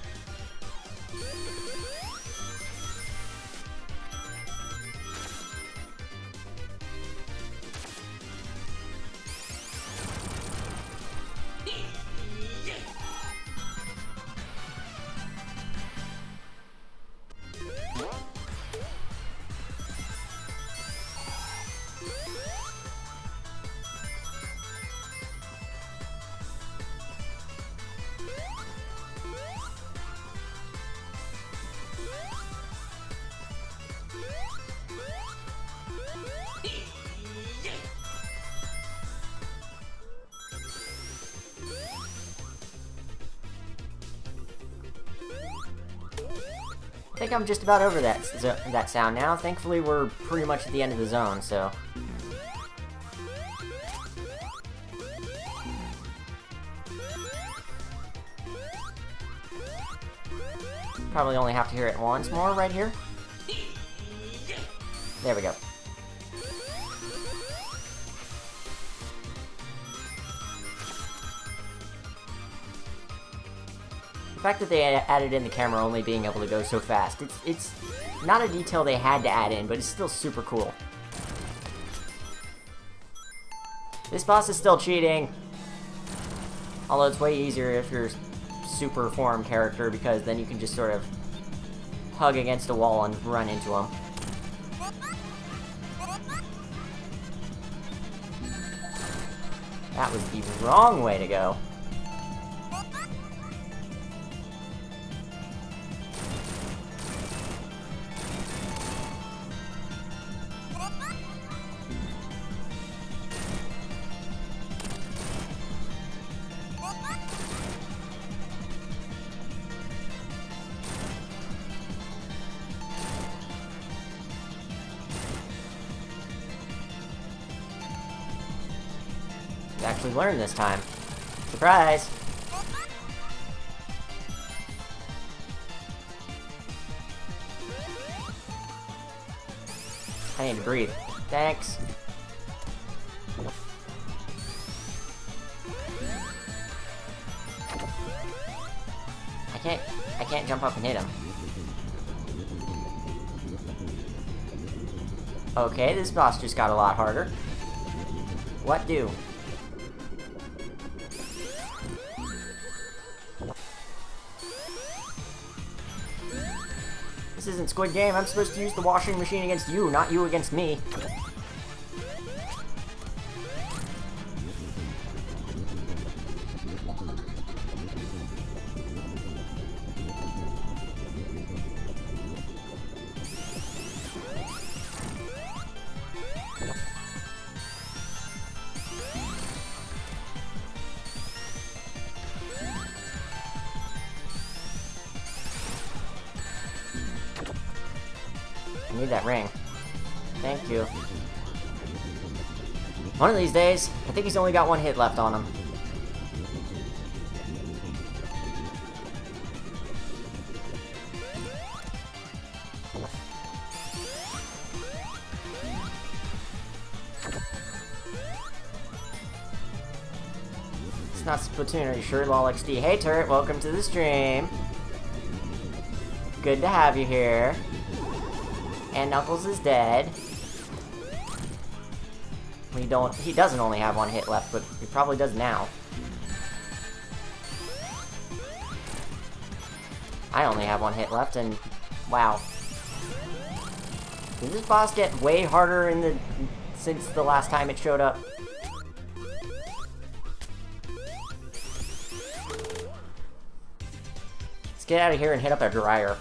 I think I'm just about over that sound now. Thankfully, we're pretty much at the end of the zone, so... Probably only have to hear it once more right here. There we go. The fact that they added in the camera only being able to go so fast, it's not a detail they had to add in, but it's still super cool. This boss is still cheating. Although it's way easier if you're super form character, because then you can just sort of hug against a wall and run into them. That was the wrong way to go. Actually learned this time. Surprise! I need to breathe. Thanks. I can't jump up and hit him. Okay, this boss just got a lot harder. What do? This isn't Squid Game. I'm supposed to use the washing machine against you, not you against me. I need that ring. Thank you. One of these days, I think he's only got one hit left on him. It's not Splatoon, are you sure? LolXD. Hey Turret, welcome to the stream. Good to have you here. And Knuckles is dead. He doesn't only have one hit left, but he probably does now. I only have one hit left, and wow. Did this boss get way harder since the last time it showed up? Let's get out of here and hit up a dryer.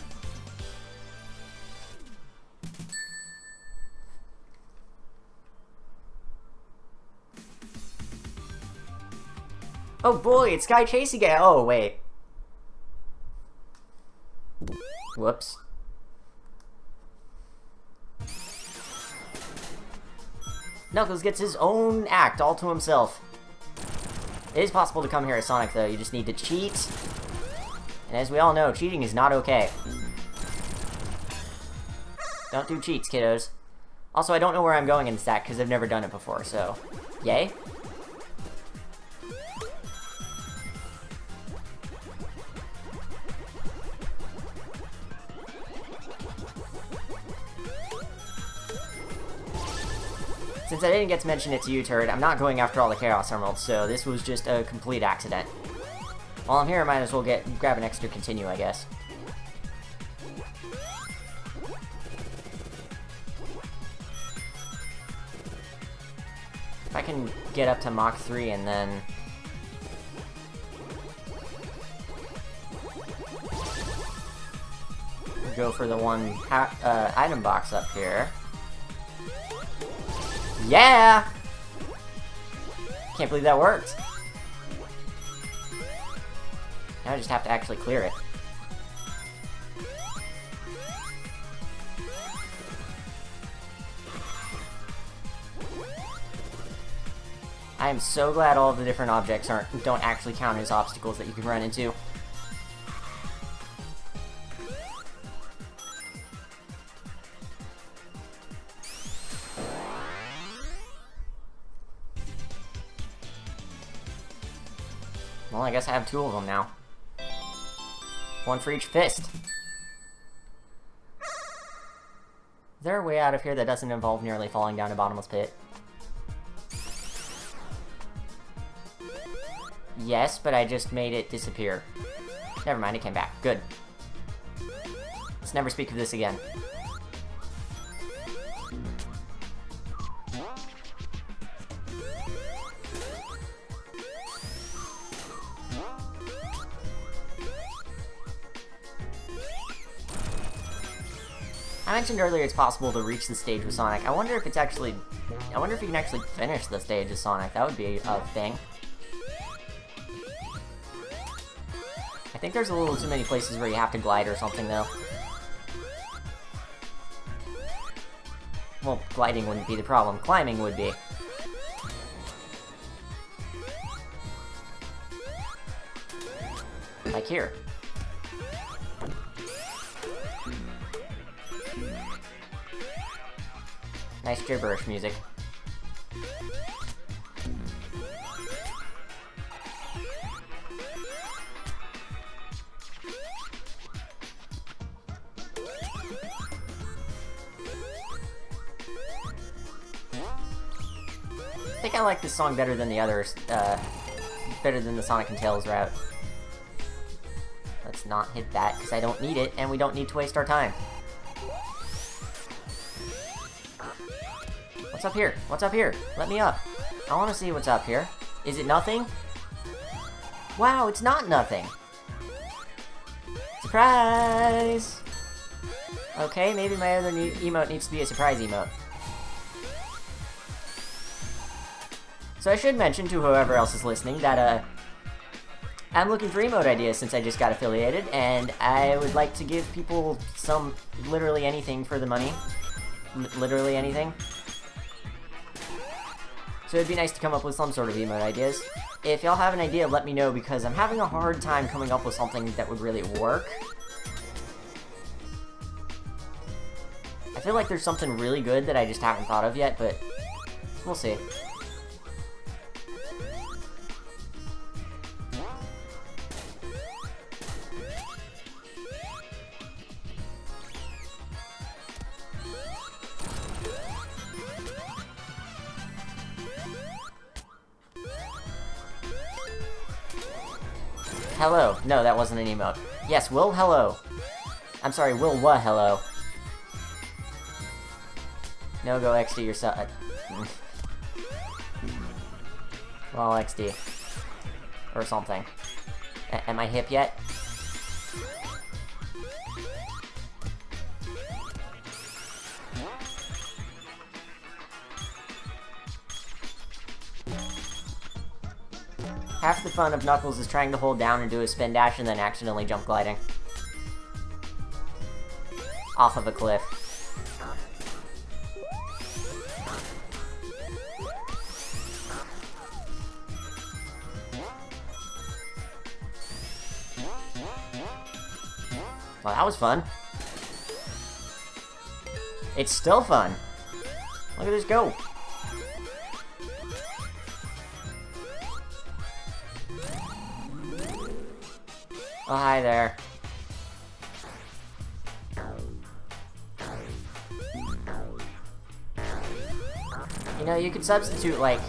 Oh boy, it's Sky Chase again. Oh, wait. Whoops. Knuckles gets his own act all to himself. It is possible to come here as Sonic, though. You just need to cheat. And as we all know, cheating is not okay. Don't do cheats, kiddos. Also, I don't know where I'm going in the stack because I've never done it before, so... Yay. Since I didn't get to mention it to you, Turd, I'm not going after all the Chaos Emeralds, so this was just a complete accident. While I'm here, I might as well grab an extra continue, I guess. If I can get up to Mach 3 and then... go for the one item box up here. Yeah! Can't believe that worked. Now I just have to actually clear it. I am so glad all of the different objects don't actually count as obstacles that you can run into. Well, I guess I have 2 of them now. 1 for each fist. Is there a way out of here that doesn't involve nearly falling down a bottomless pit? Yes, but I just made it disappear. Never mind, it came back. Good. Let's never speak of this again. I mentioned earlier it's possible to reach the stage with Sonic. I wonder if you can actually finish the stage with Sonic. That would be a thing. I think there's a little too many places where you have to glide or something, though. Well, gliding wouldn't be the problem. Climbing would be. Like here. Nice gibberish music. I think I like this song better than the others, better than the Sonic and Tails route. Let's not hit that, because I don't need it, and we don't need to waste our time. What's up here? What's up here? Let me up. I want to see what's up here. Is it nothing? Wow, it's not nothing. Surprise! Okay, maybe my other emote needs to be a surprise emote. So I should mention to whoever else is listening that, I'm looking for emote ideas since I just got affiliated, and I would like to give people some, literally anything for the money. Literally anything. So it'd be nice to come up with some sort of emote ideas. If y'all have an idea, let me know, because I'm having a hard time coming up with something that would really work. I feel like there's something really good that I just haven't thought of yet, but we'll see. Hello. No, that wasn't an emote. Yes, Will, hello. I'm sorry, Will, hello. No, go XD yourself. Well, XD. Or something. Am I hip yet? Half the fun of Knuckles is trying to hold down and do a spin dash and then accidentally jump gliding. Off of a cliff. Well, that was fun. It's still fun. Look at this go. Oh, hi there. You know, you could substitute, like,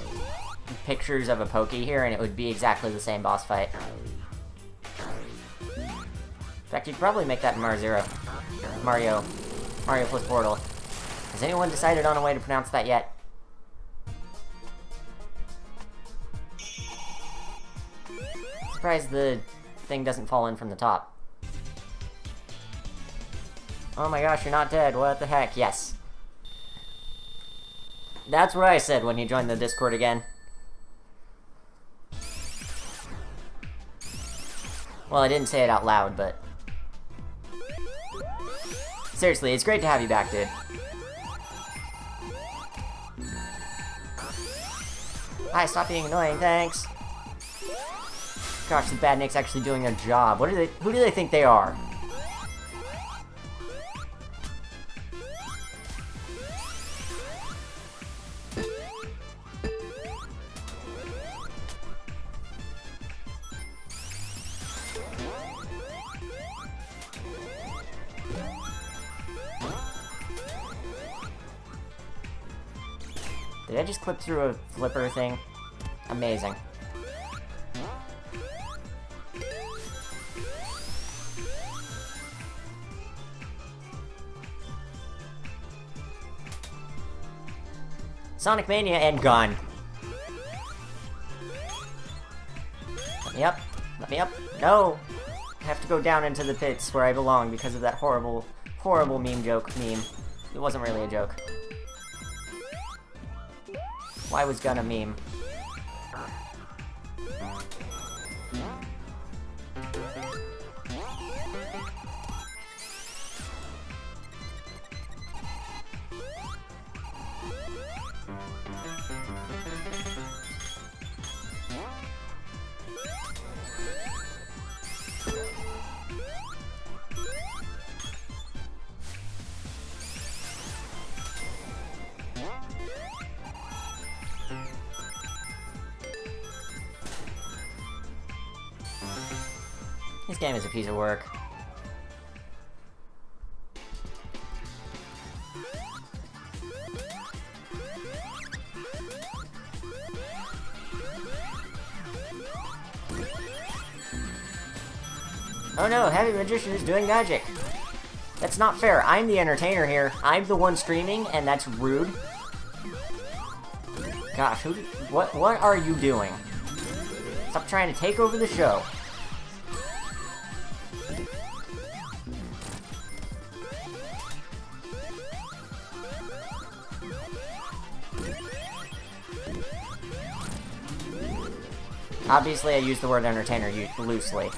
pictures of a Pokey here and it would be exactly the same boss fight. In fact, you'd probably make that in Mario plus Portal. Has anyone decided on a way to pronounce that yet? Surprised the thing doesn't fall in from the top. Oh my gosh, you're not dead. What the heck? Yes. That's what I said when he joined the Discord again. Well, I didn't say it out loud, but... Seriously, it's great to have you back, dude. Hi, stop being annoying, thanks. Gosh, the Badniks actually doing their job. Who do they think they are? Did I just clip through a flipper thing? Amazing. Sonic Mania and gone. Let me up. Let me up. No! I have to go down into the pits where I belong because of that horrible, horrible meme. It wasn't really a joke. Why was Gun a meme? This game is a piece of work. Oh no, Heavy Magician is doing magic! That's not fair, I'm the entertainer here. I'm the one streaming, and that's rude. Gosh, what are you doing? Stop trying to take over the show. Obviously, I use the word entertainer loosely.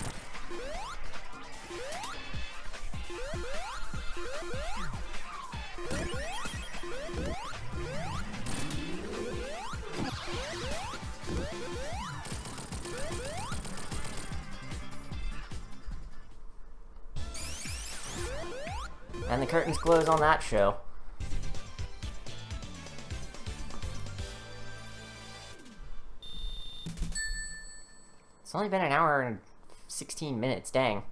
And the curtains close on that show. It's only been an hour and 16 minutes, dang.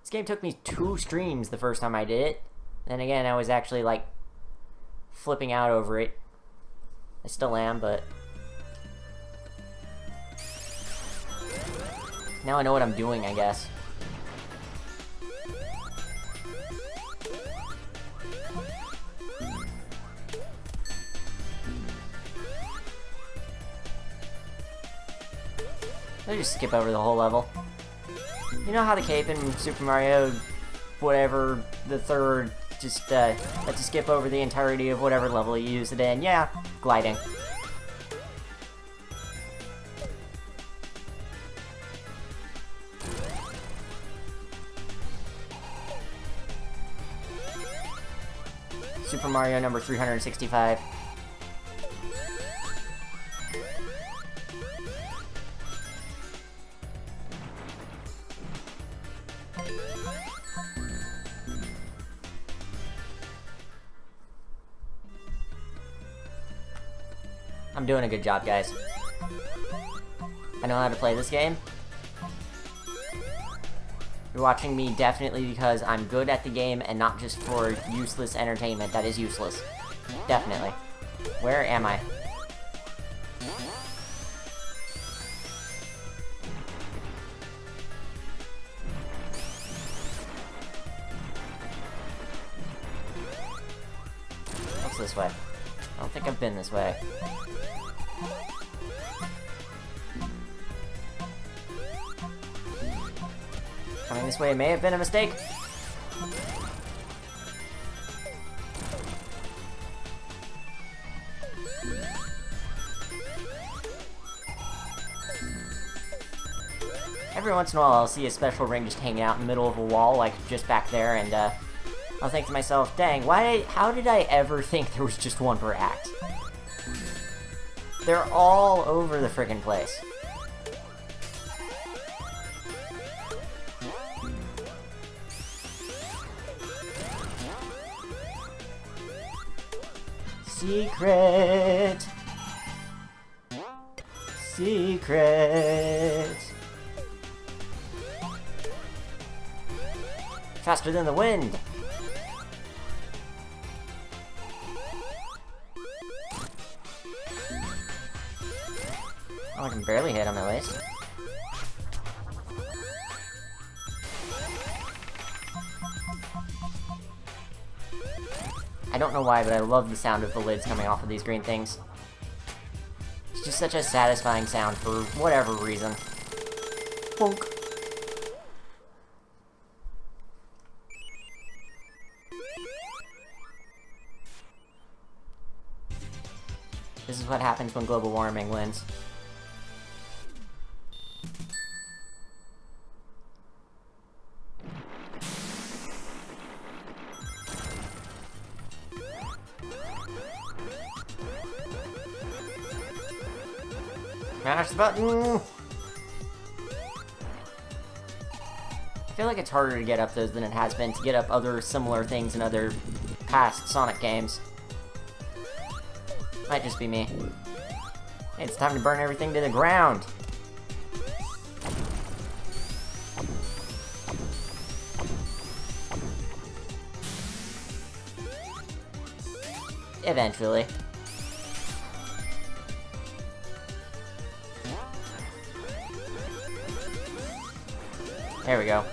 This game took me 2 streams the first time I did it. Then again, I was actually, like, flipping out over it. I still am, but... now I know what I'm doing, I guess. I'll just skip over the whole level. You know how the cape in Super Mario, whatever, the third, just lets you skip over the entirety of whatever level you use it in? Yeah, gliding. Super Mario number 365. I'm doing a good job, guys. I know how to play this game. You're watching me definitely because I'm good at the game and not just for useless entertainment that is useless. Definitely. Where am I? What's this way? I don't think I've been this way. Coming this way may have been a mistake. Every once in a while I'll see a special ring just hanging out in the middle of a wall, like just back there, and I'll think to myself, dang, how did I ever think there was just one per act? They're all over the friggin' place. Secret! Secret! Faster than the wind! Oh, I can barely hit him at least. I don't know why, but I love the sound of the lids coming off of these green things. It's just such a satisfying sound for whatever reason. Bonk. This is what happens when global warming wins. Mash the button! I feel like it's harder to get up those than it has been to get up other similar things in other past Sonic games. Might just be me. Hey, it's time to burn everything to the ground! Eventually. There we go.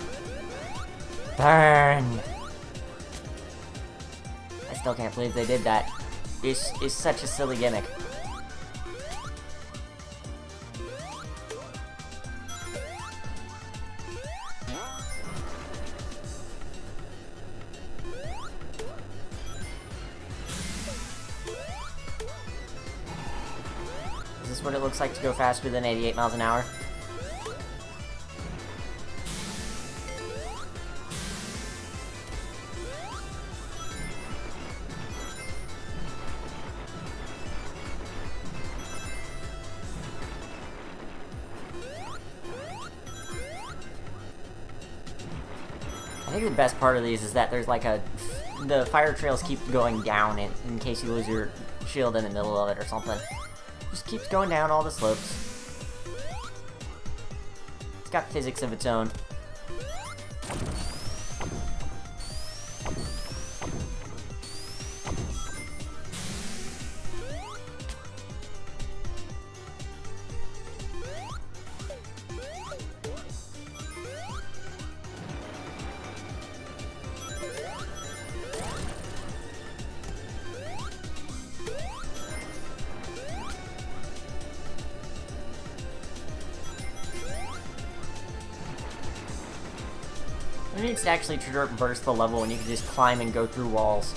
Burn! I still can't believe they did that. It's such a silly gimmick. Is this what it looks like to go faster than 88 miles an hour? I think the best part of these is that there's like the fire trails keep going down in case you lose your shield in the middle of it or something. Just keeps going down all the slopes. It's got physics of its own. Who needs to actually traverse the level when you can just climb and go through walls?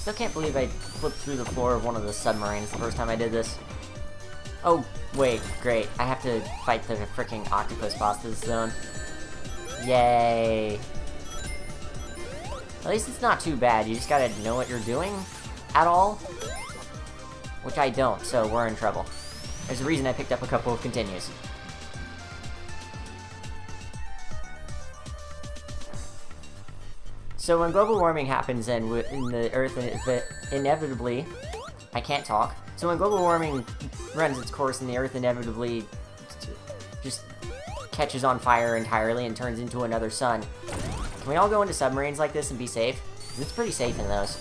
Still can't believe I flipped through the floor of one of the submarines the first time I did this. Oh, wait, great. I have to fight the freaking octopus boss this zone. Yay. At least it's not too bad. You just gotta know what you're doing at all. Which I don't, so we're in trouble. There's a reason I picked up a couple of continues. So when global warming happens and in the Earth inevitably... I can't talk. So when global warming runs its course and the Earth inevitably just catches on fire entirely and turns into another sun, can we all go into submarines like this and be safe? 'Cause it's pretty safe in those.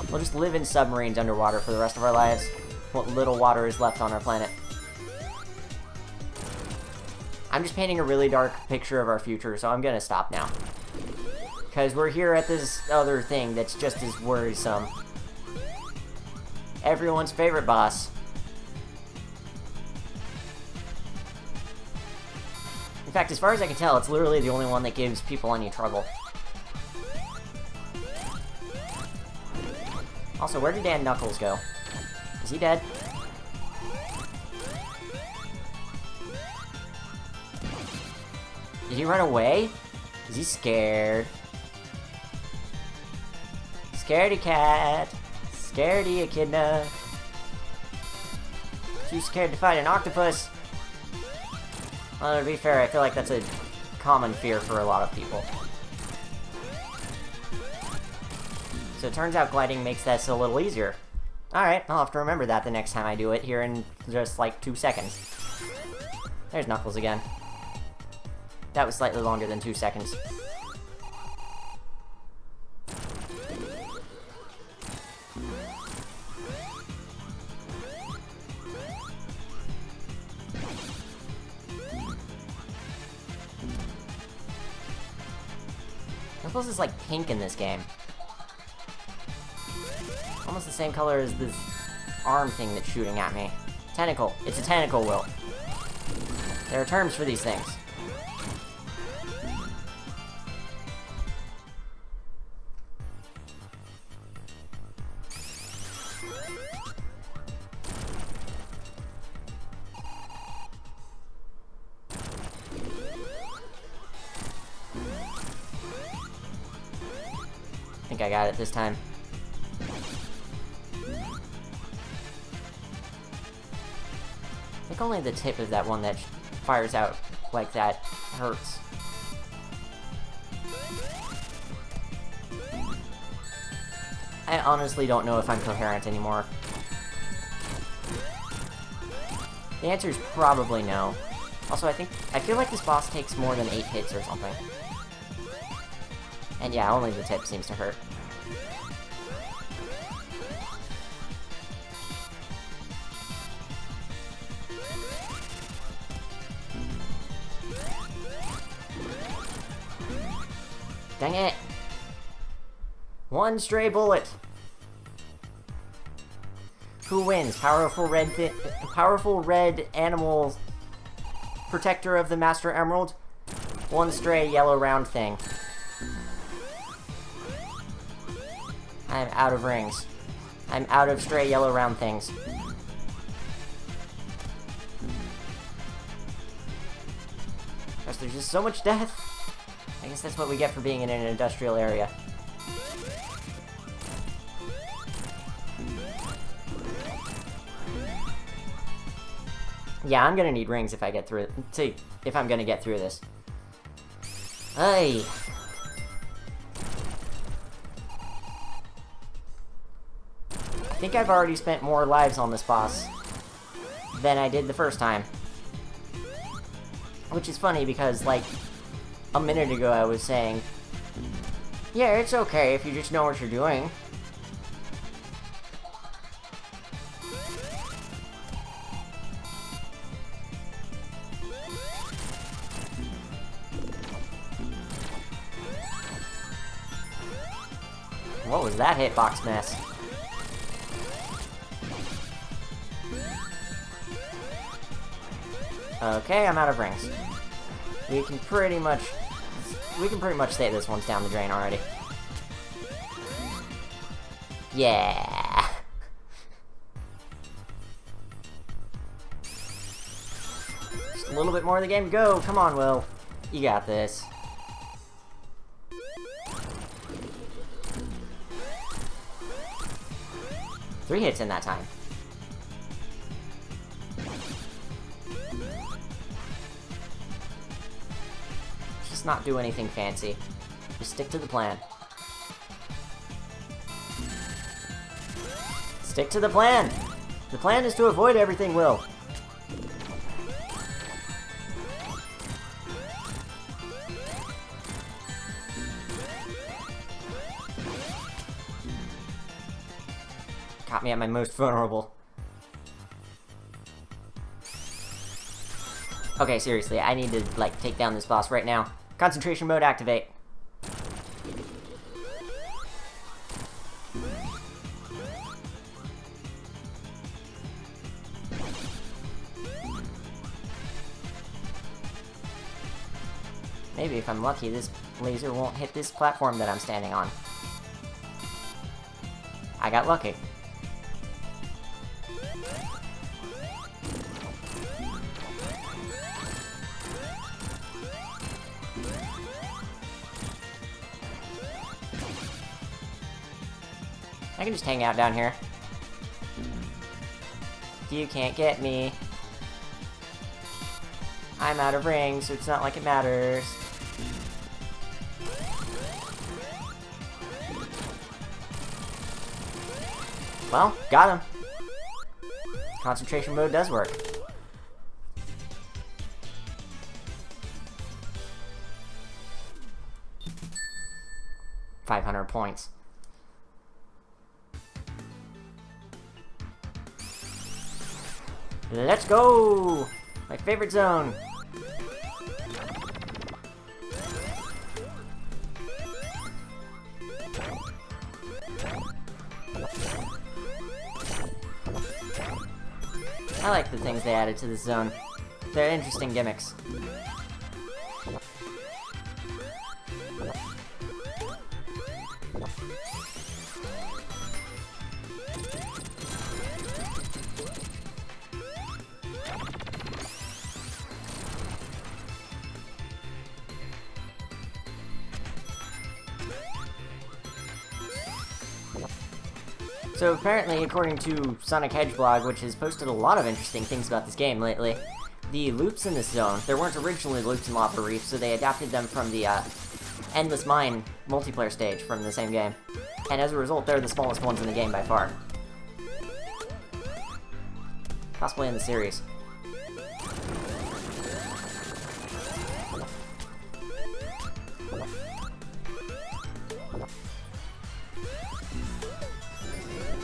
We'll just live in submarines underwater for the rest of our lives. What little water is left on our planet. I'm just painting a really dark picture of our future, so I'm gonna stop now. Because we're here at this other thing that's just as worrisome. Everyone's favorite boss. In fact, as far as I can tell, it's literally the only one that gives people any trouble. Also, where did Dan Knuckles go? Is he dead? Did he run away? Is he scared? Scaredy cat. Scaredy echidna. Too scared to fight an octopus. Well, to be fair, I feel like that's a common fear for a lot of people. So it turns out gliding makes this a little easier. Alright, I'll have to remember that the next time I do it here in just like 2 seconds. There's Knuckles again. That was slightly longer than 2 seconds. Knuckles is like pink in this game. Almost the same color as this arm thing that's shooting at me. Tentacle. It's a tentacle, Will. There are terms for these things. I think I got it this time. I think only the tip of that one that fires out like that hurts. I honestly don't know if I'm coherent anymore. The answer is probably no. Also, I feel like this boss takes more than 8 hits or something. And yeah, only the tip seems to hurt. Dang it! One stray bullet! Who wins? Powerful red animal protector of the Master Emerald? One stray yellow round thing. I'm out of rings. I'm out of stray yellow round things. Gosh, there's just so much death. I guess that's what we get for being in an industrial area. Yeah, I'm gonna need rings if I get through it. If I'm gonna get through this. Hey. I think I've already spent more lives on this boss than I did the first time. Which is funny because, like, a minute ago I was saying, yeah, it's okay if you just know what you're doing. What was that hitbox mess? Okay, I'm out of rings. We can pretty much say this one's down the drain already. Yeah! Just a little bit more of the game to go. Come on, Will. You got this. Three hits in that time. Just not do anything fancy. Just stick to the plan. Stick to the plan! The plan is to avoid everything, Will. Caught me at my most vulnerable. Okay, seriously, I need to, like, take down this boss right now. Concentration mode activate. Maybe if I'm lucky, this laser won't hit this platform that I'm standing on. I got lucky. I can just hang out down here. You can't get me. I'm out of range, so it's not like it matters. Well, got him. Concentration mode does work. $500 points. Let's go! My favorite zone. I like the things they added to this zone. They're interesting gimmicks. So apparently, according to Sonic Hedge blog, which has posted a lot of interesting things about this game lately, the loops in this zone, there weren't originally loops in Lava Reef, so they adapted them from the Endless Mine multiplayer stage from the same game. And as a result, they're the smallest ones in the game by far. Possibly in the series.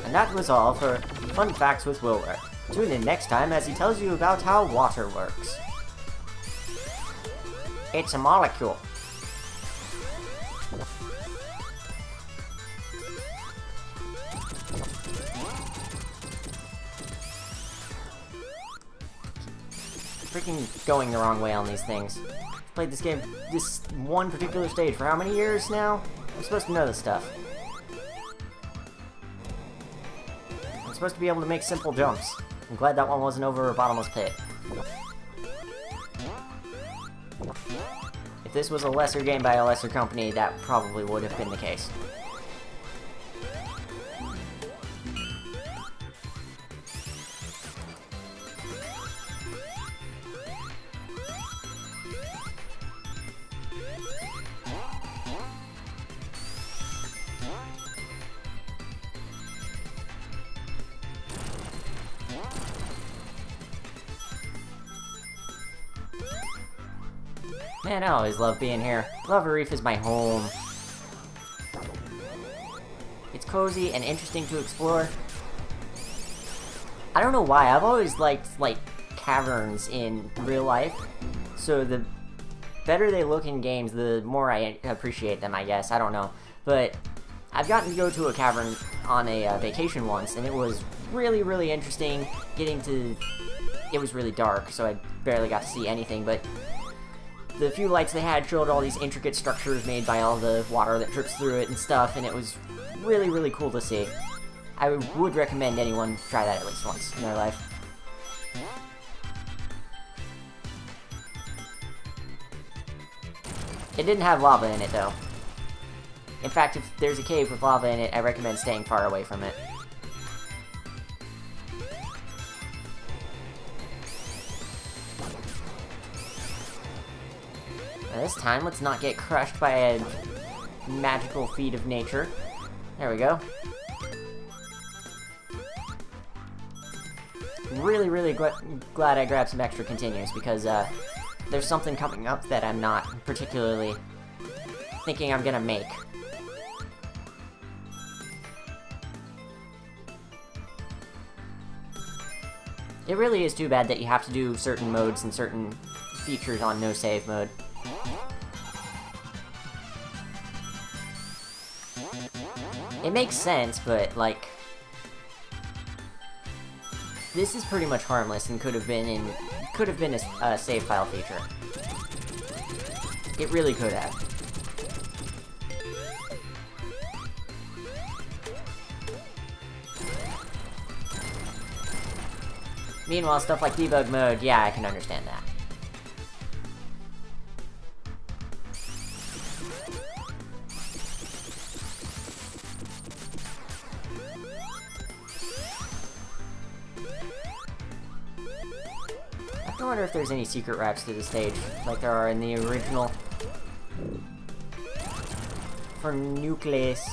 And that was all for Fun Facts with WillWare. Tune in next time as he tells you about how water works. It's a molecule. Freaking going the wrong way on these things. Played this game, this one particular stage for how many years now? I'm supposed to know this stuff. I'm supposed to be able to make simple jumps. I'm glad that one wasn't over a bottomless pit. If this was a lesser game by a lesser company, that probably would have been the case. Man, I always love being here. Lava Reef is my home. It's cozy and interesting to explore. I don't know why, I've always liked, like, caverns in real life. So the better they look in games, the more I appreciate them, I guess. I don't know. But I've gotten to go to a cavern on a vacation once, and it was really, really interesting getting to... It was really dark, so I barely got to see anything, but the few lights they had showed all these intricate structures made by all the water that drips through it and stuff, and it was really, really cool to see. I would recommend anyone try that at least once in their life. It didn't have lava in it, though. In fact, if there's a cave with lava in it, I recommend staying far away from it. Now this time, let's not get crushed by a magical feat of nature. There we go. Really, really glad I grabbed some extra continues, because there's something coming up that I'm not particularly thinking I'm gonna make. It really is too bad that you have to do certain modes and certain features on no save mode. It makes sense, but, like, this is pretty much harmless and could have been a save file feature. It really could have. Meanwhile, stuff like debug mode, yeah, I can understand that. I wonder if there's any secret routes to the stage, like there are in the original for Nucleus.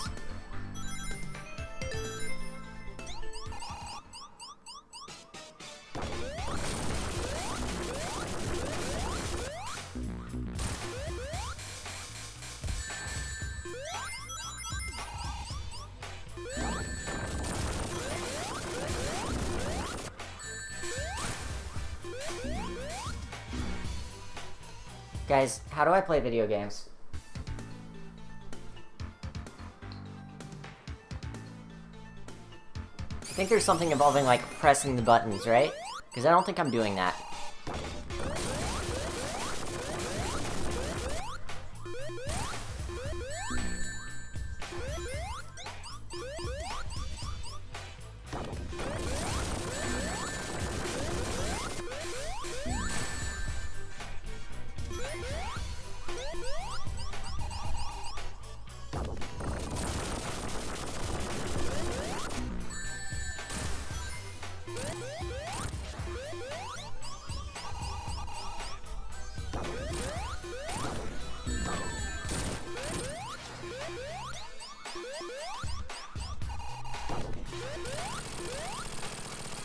Guys, how do I play video games? I think there's something involving, like, pressing the buttons, right? Because I don't think I'm doing that.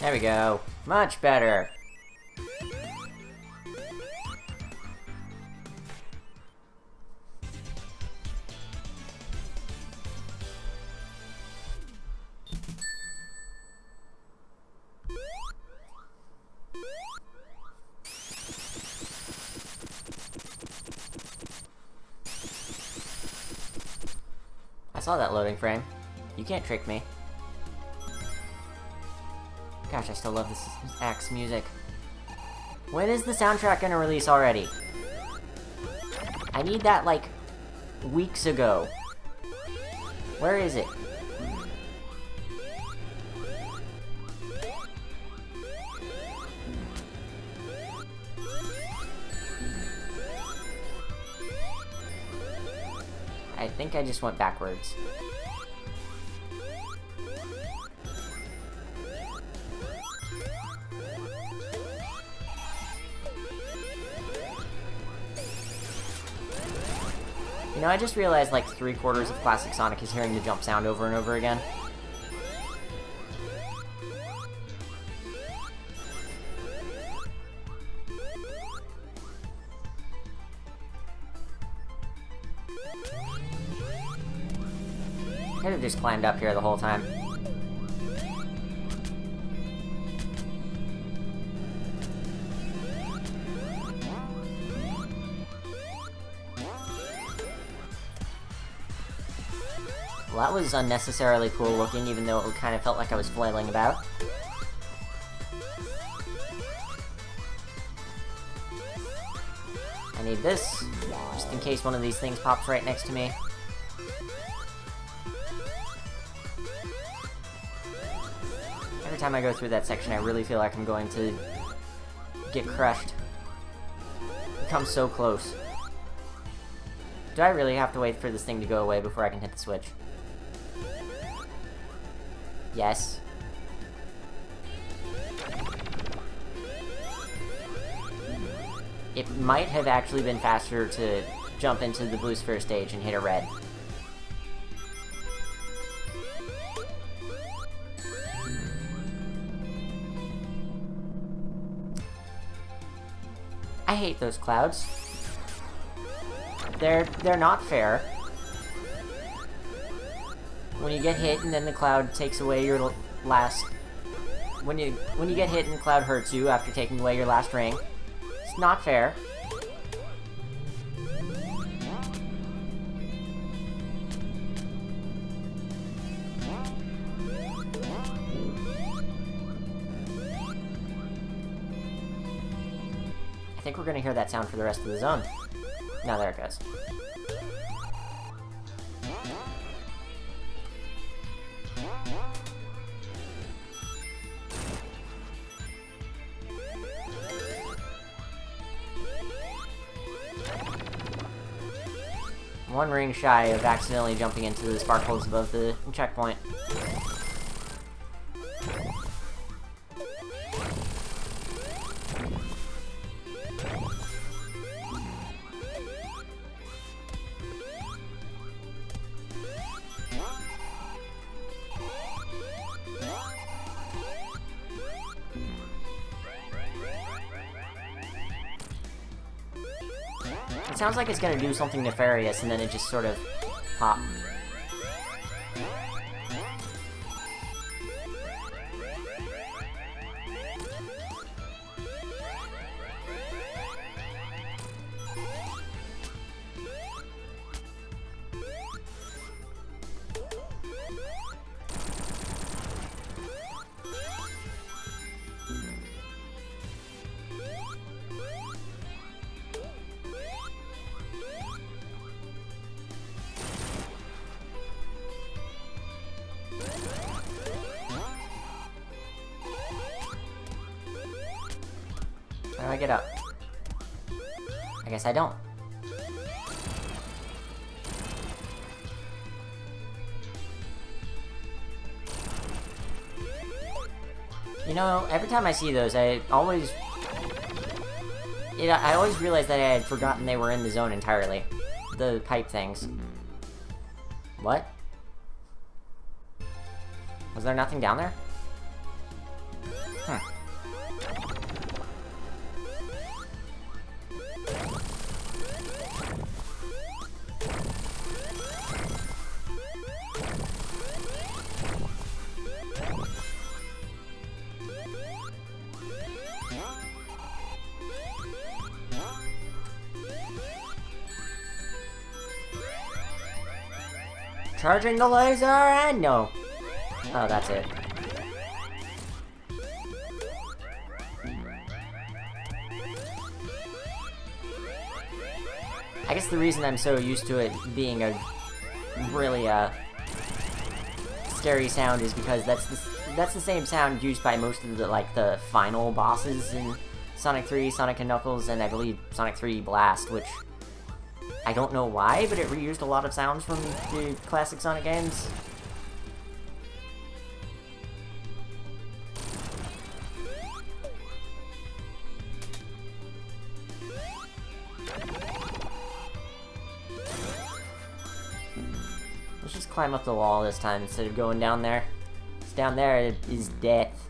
There we go. Much better. I saw that loading frame. You can't trick me. Gosh, I still love this Axe music. When is the soundtrack gonna release already? I need that, like, weeks ago. Where is it? I think I just went backwards. You know, I just realized like 3/4 of Classic Sonic is hearing the jump sound over and over again. Could have just climbed up here the whole time. Well, that was unnecessarily cool looking, even though it kind of felt like I was flailing about. I need this, just in case one of these things pops right next to me. time I go through that section, I really feel like I'm going to get crushed. It comes so close. Do I really have to wait for this thing to go away before I can hit the switch? Yes. It might have actually been faster to jump into the blue sphere stage and hit a red. I hate those clouds. They're not fair. When you get hit and then the cloud takes away your last... When you get hit and the cloud hurts you after taking away your last ring, it's not fair. I think we're gonna hear that sound for the rest of the zone. Now there it goes. One ring shy of accidentally jumping into the sparkles above the checkpoint. It sounds like it's gonna do something nefarious, and then it just sort of pop. How do I get up? I guess I don't. You know, every time I see those, I always realize that I had forgotten they were in the zone entirely. The pipe things. What? Was there nothing down there? Hmm. Charging the laser and no. Oh, that's it. I guess the reason I'm so used to it being a really scary sound is because that's the same sound used by most of the final bosses in Sonic 3, Sonic and Knuckles, and I believe Sonic 3 Blast, which I don't know why, but it reused a lot of sounds from the classic Sonic games. Let's just climb up the wall this time instead of going down there. It's down there is death.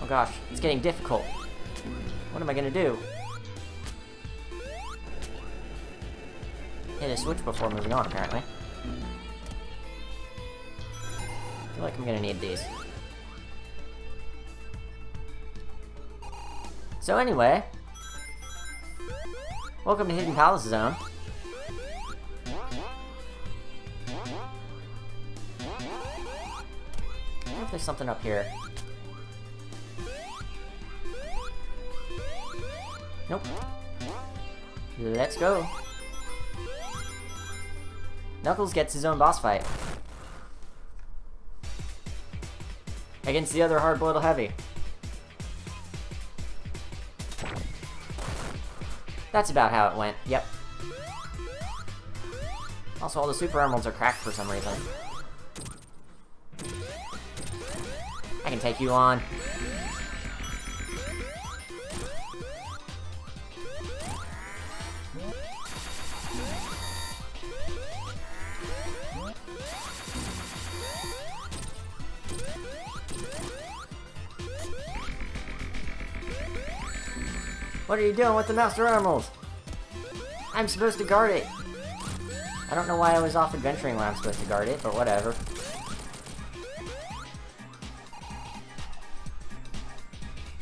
Oh gosh, it's getting difficult. What am I gonna do? Hit a switch before moving on, apparently. I feel like I'm gonna need these. So anyway, welcome to Hidden Palace Zone. I wonder if there's something up here. Nope. Let's go. Knuckles gets his own boss fight. against the other hard-boiled heavy. That's about how it went, yep. Also, all the super emeralds are cracked for some reason. I can take you on. What are you doing with the Master Emerald? I'm supposed to guard it. I don't know why I was off adventuring when I'm supposed to guard it, but whatever.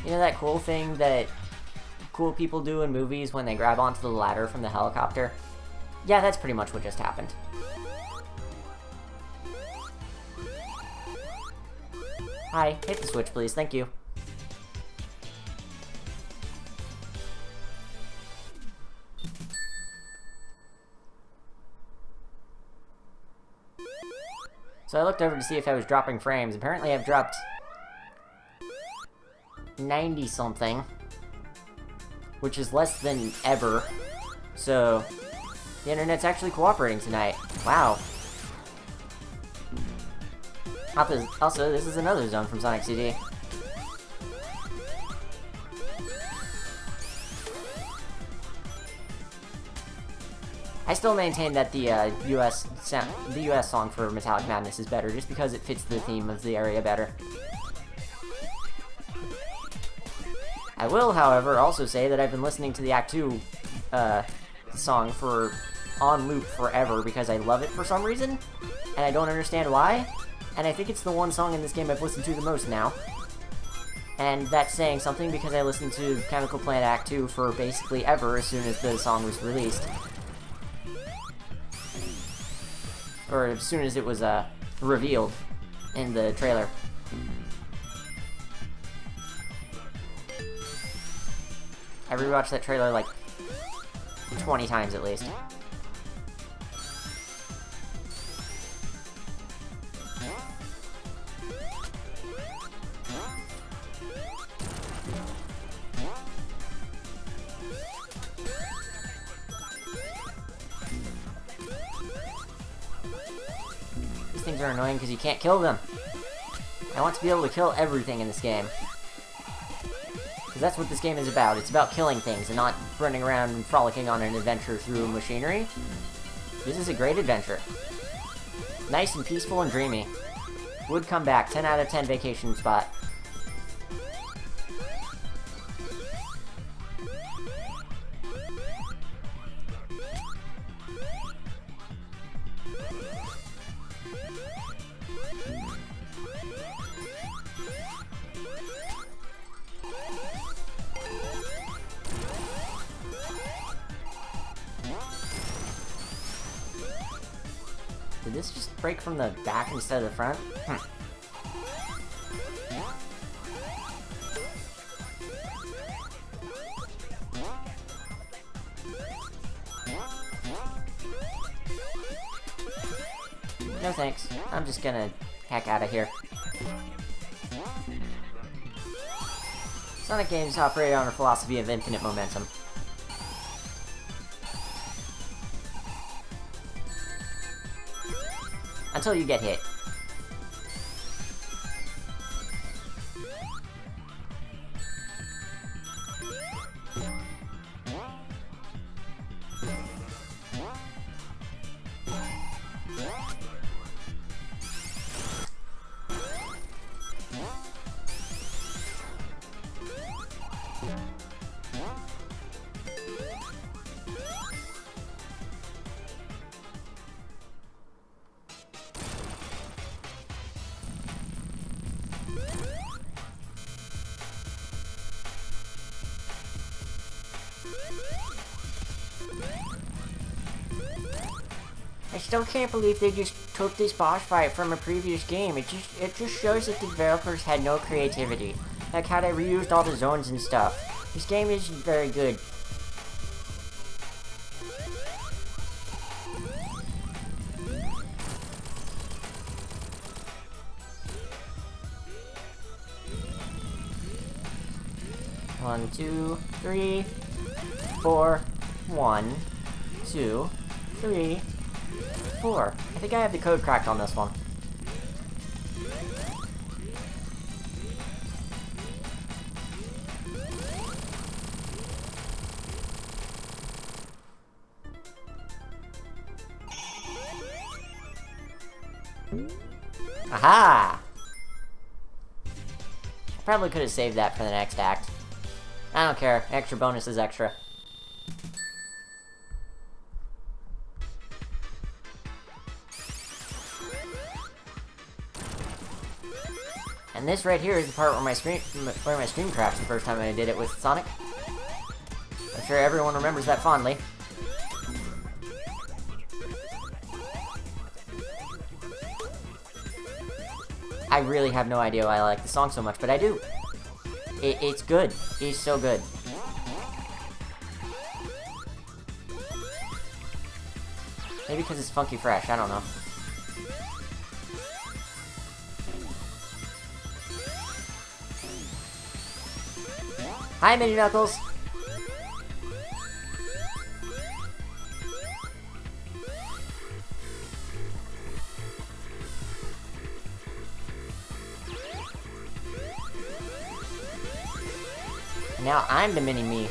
You know that cool thing that cool people do in movies when they grab onto the ladder from the helicopter? Yeah, that's pretty much what just happened. Hi, hit the switch please, thank you. So I looked over to see if I was dropping frames. Apparently I've dropped 90 something, which is less than ever. So the internet's actually cooperating tonight. Wow. Also, this is another zone from Sonic CD. I still maintain that the US song for Metallic Madness is better, just because it fits the theme of the area better. I will, however, also say that I've been listening to the Act 2 song on loop forever because I love it for some reason, and I don't understand why. And I think it's the one song in this game I've listened to the most now. And that's saying something because I listened to Chemical Plant Act 2 for basically ever as soon as the song was released. Or as soon as it was revealed in the trailer. I rewatched that trailer like 20 times at least. These things are annoying because you can't kill them. I want to be able to kill everything in this game. Because that's what this game is about. It's about killing things and not running around and frolicking on an adventure through machinery. This is a great adventure. Nice and peaceful and dreamy. Would come back. 10 out of 10 vacation spot. Did this just break from the back instead of the front? No thanks. I'm just gonna heck out of here. Sonic games operate on a philosophy of infinite momentum. Until you get hit. I still can't believe they just took this boss fight from a previous game. It just shows that the developers had no creativity. Like how they reused all the zones and stuff. This game isn't very good. 2, 3, 4. 1, 2, 3, 4. I think I have the code cracked on this one. Aha! I probably could have saved that for the next act. I don't care. Extra bonus is extra. And this right here is the part where my stream crashed the first time I did it with Sonic. I'm sure everyone remembers that fondly. I really have no idea why I like the song so much, but I do. It's good. It's so good. Maybe because it's funky fresh, I don't know. Hi, Mini Knuckles! Now I'm the mini-me.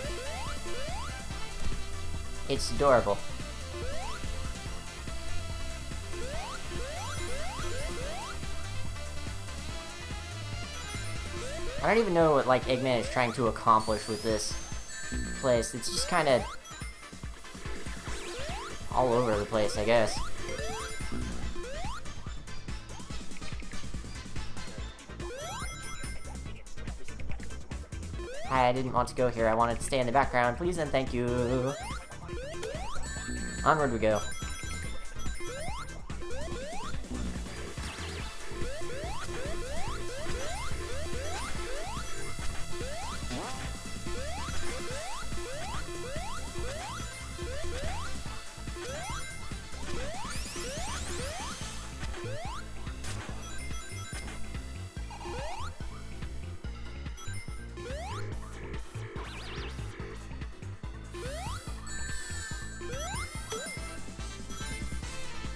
It's adorable. I don't even know what, like, Eggman is trying to accomplish with this place. It's just kind of all over the place, I guess. Hi, I didn't want to go here. I wanted to stay in the background. Please and thank you. Onward we go.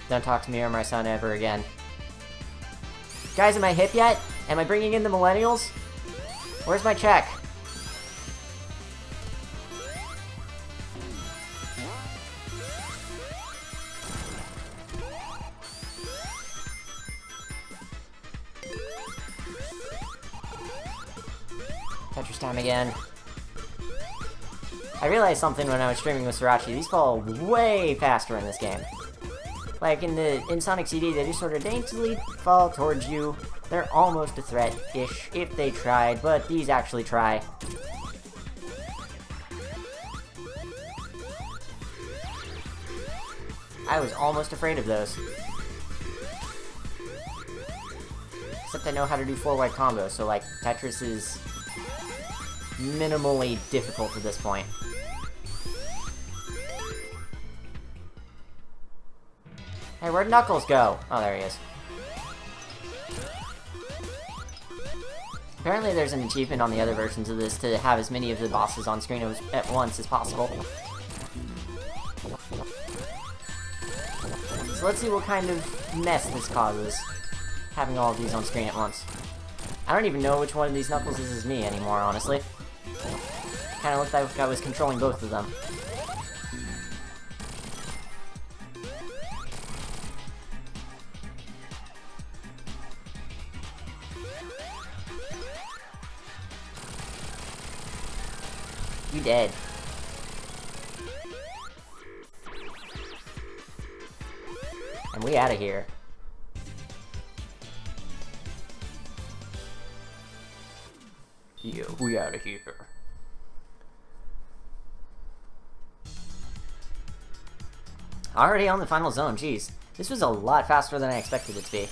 Don't talk to me or my son ever again. Guys, am I hip yet? Am I bringing in the millennials? Where's my check? Tetris time again. I realized something when I was streaming with Sriracha. These fall way faster in this game. Like, in Sonic CD, they just sort of daintily fall towards you. They're almost a threat-ish, if they tried, but these actually try. I was almost afraid of those. Except I know how to do 4-wide combos, so, like, Tetris is minimally difficult at this point. Hey, where'd Knuckles go? Oh, there he is. Apparently there's an achievement on the other versions of this to have as many of the bosses on screen at once as possible. So let's see what kind of mess this causes, having all of these on screen at once. I don't even know which one of these Knuckles is me anymore, honestly. Kinda looked like I was controlling both of them. You dead. And we out of here. Yeah, we out of here. Already on the final zone, jeez. This was a lot faster than I expected it to be.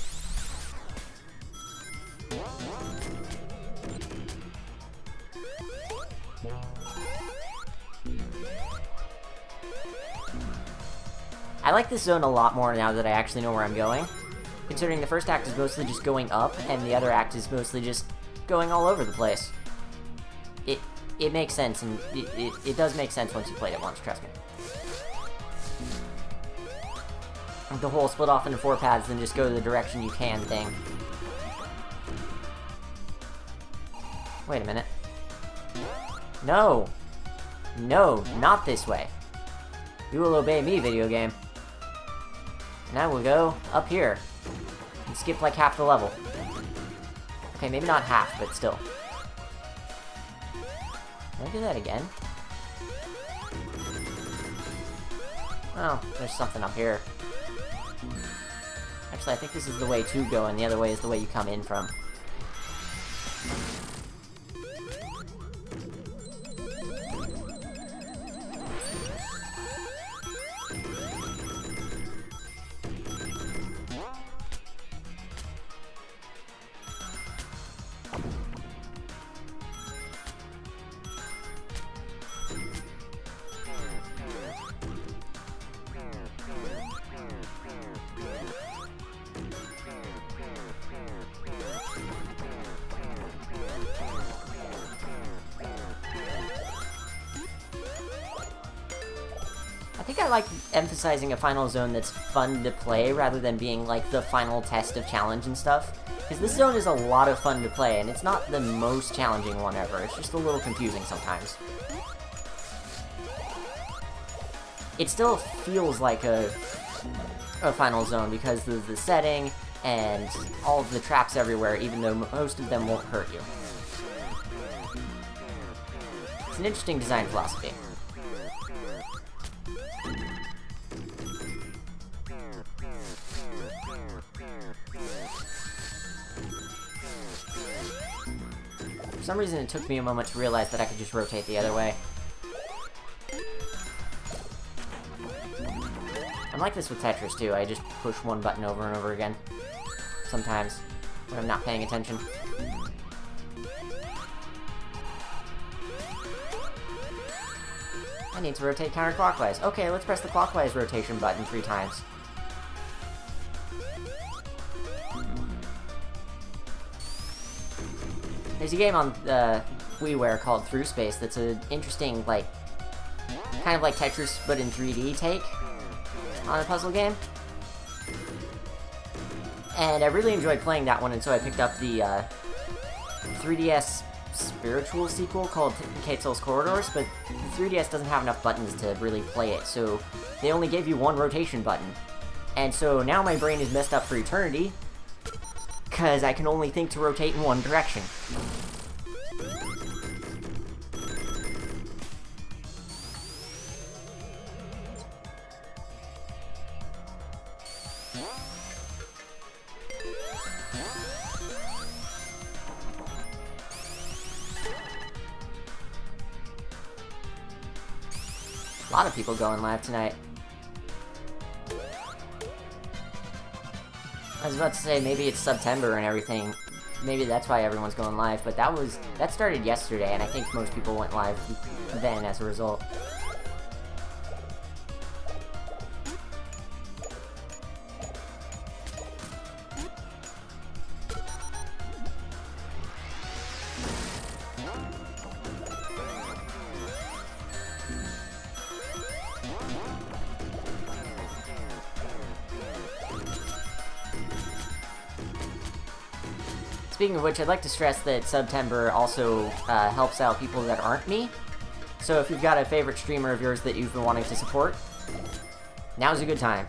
I like this zone a lot more now that I actually know where I'm going, considering the first act is mostly just going up, and the other act is mostly just going all over the place. it makes sense, and it does make sense once you played it once, trust me. The whole split off into 4 paths and just go the direction you can thing. Wait a minute. No! No, not this way. You will obey me, video game. And I will go up here. And skip like half the level. Okay, maybe not half, but still. Can I do that again? Oh, there's something up here. Actually, I think this is the way to go, and the other way is the way you come in from. I think I like emphasizing a final zone that's fun to play rather than being like the final test of challenge and stuff. Because this zone is a lot of fun to play, and it's not the most challenging one ever. It's just a little confusing sometimes. It still feels like a final zone because of the setting and all of the traps everywhere, even though most of them won't hurt you. It's an interesting design philosophy. For some reason it took me a moment to realize that I could just rotate the other way. I'm like this with Tetris too, I just push one button over and over again. Sometimes, when I'm not paying attention. I need to rotate counterclockwise. Okay, let's press the clockwise rotation button 3 times. There's a game on WillWare called Through Space that's an interesting, like, kind of like Tetris but in 3D take on a puzzle game. And I really enjoyed playing that one, and so I picked up the 3DS spiritual sequel called Quetzal's Corridors, but the 3DS doesn't have enough buttons to really play it, so they only gave you 1 rotation button. And so now my brain is messed up for eternity, because I can only think to rotate in 1 direction. A lot of people going live tonight. I was about to say, maybe it's September and everything. Maybe that's why everyone's going live, but that started yesterday, and I think most people went live then as a result. Speaking of which, I'd like to stress that September also helps out people that aren't me. So if you've got a favorite streamer of yours that you've been wanting to support, now's a good time.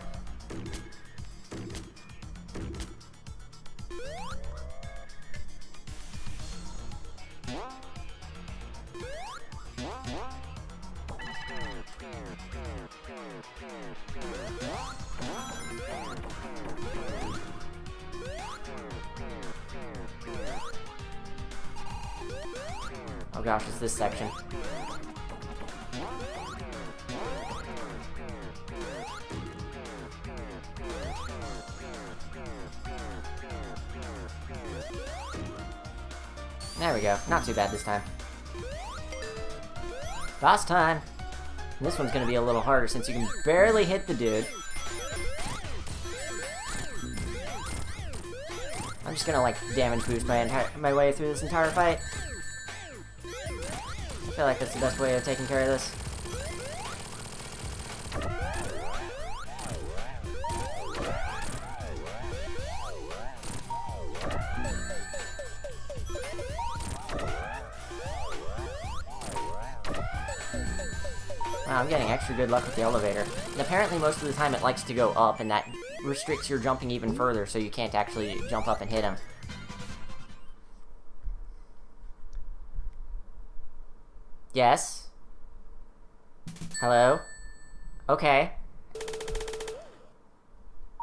Oh gosh, it's this section. There we go. Not too bad this time. Last time. This one's gonna be a little harder since you can barely hit the dude. I'm just gonna, like, damage boost my way through this entire fight. feel like that's the best way of taking care of this. Wow, I'm getting extra good luck with the elevator. And apparently most of the time it likes to go up, and that restricts your jumping even further, so you can't actually jump up and hit him. Yes? Hello? Okay.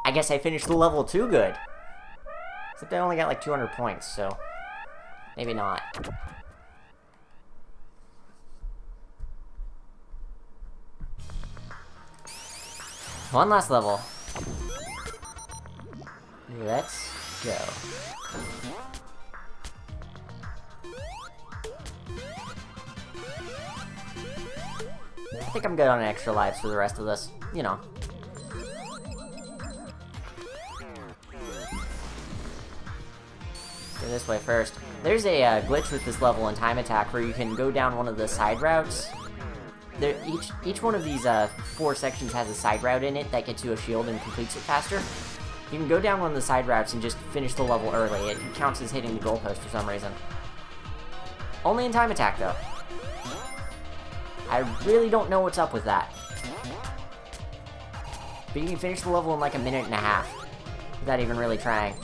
I guess I finished the level too good. Except I only got like 200 points, so maybe not. One last level. Let's go. I think I'm good on extra lives for the rest of this. You know. Let's go this way first. There's a glitch with this level in Time Attack where you can go down one of the side routes. Each one of these 4 sections has a side route in it that gets you a shield and completes it faster. You can go down one of the side routes and just finish the level early. It counts as hitting the goalpost for some reason. Only in Time Attack, though. I really don't know what's up with that. But you can finish the level in like a minute and a half without even really trying.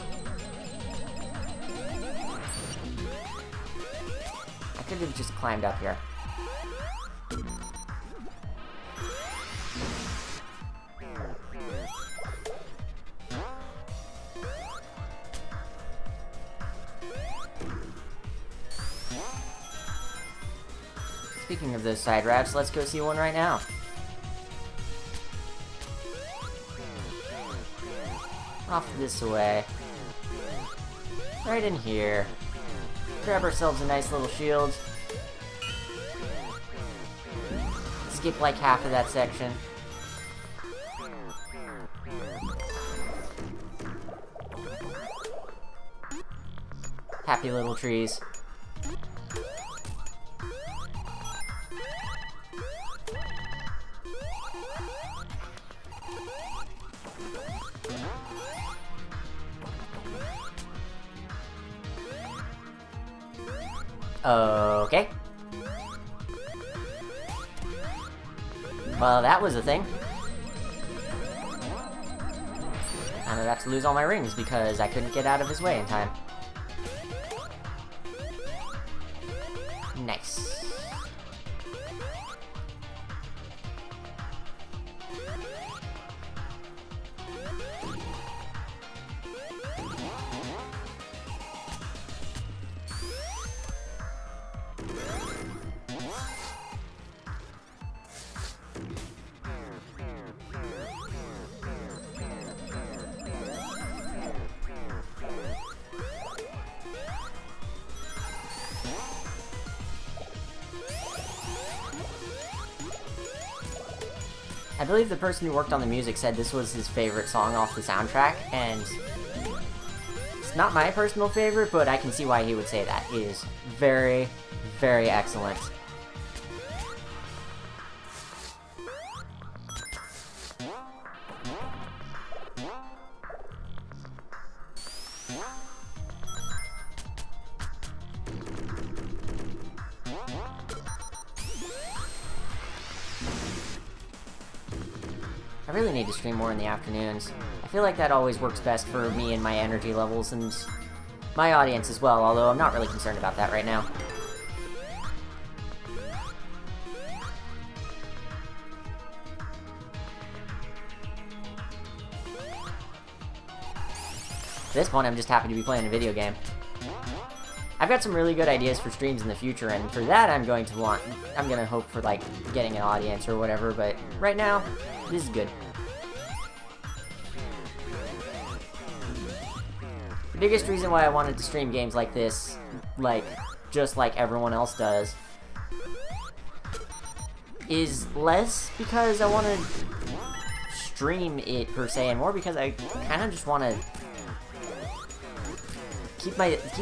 I could have just climbed up here. Speaking of those side routes, let's go see one right now. Off this way. Right in here. Grab ourselves a nice little shield. Skip like half of that section. Happy little trees. Okay. Well, that was a thing. I'm about to lose all my rings because I couldn't get out of his way in time. Nice. I believe the person who worked on the music said this was his favorite song off the soundtrack, and it's not my personal favorite, but I can see why he would say that. It is very, very excellent. I really need to stream more in the afternoons. I feel like that always works best for me and my energy levels, and my audience as well, although I'm not really concerned about that right now. At this point, I'm just happy to be playing a video game. I've got some really good ideas for streams in the future, and for that I'm going to hope for, like, getting an audience or whatever, but right now, this is good. The biggest reason why I wanted to stream games like this, like, just like everyone else does, is less because I want to stream it, per se, and more because I kind of just want to keep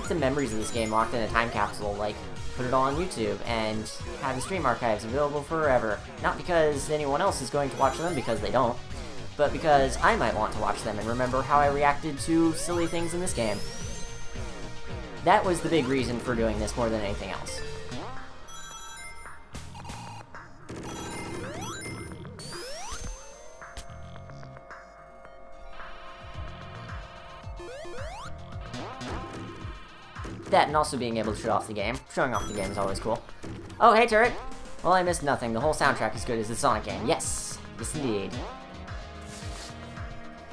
the memories of this game locked in a time capsule. Like, put it all on YouTube, and have the stream archives available forever. Not because anyone else is going to watch them, because they don't, but because I might want to watch them and remember how I reacted to silly things in this game. That was the big reason for doing this more than anything else. That and also being able to show off the game. Showing off the game is always cool. Oh, hey, Turret! Well, I missed nothing. The whole soundtrack is good as the Sonic game. Yes! Yes, indeed.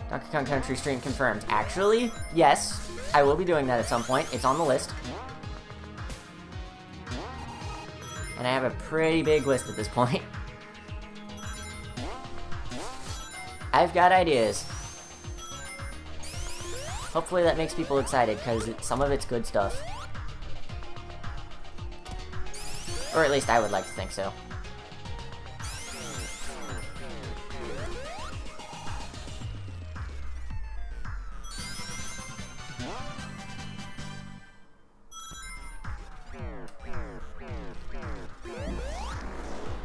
Donkey Kong Country stream confirmed. Actually, yes. I will be doing that at some point. It's on the list. And I have a pretty big list at this point. I've got ideas. Hopefully that makes people excited, because some of it's good stuff. Or at least I would like to think so.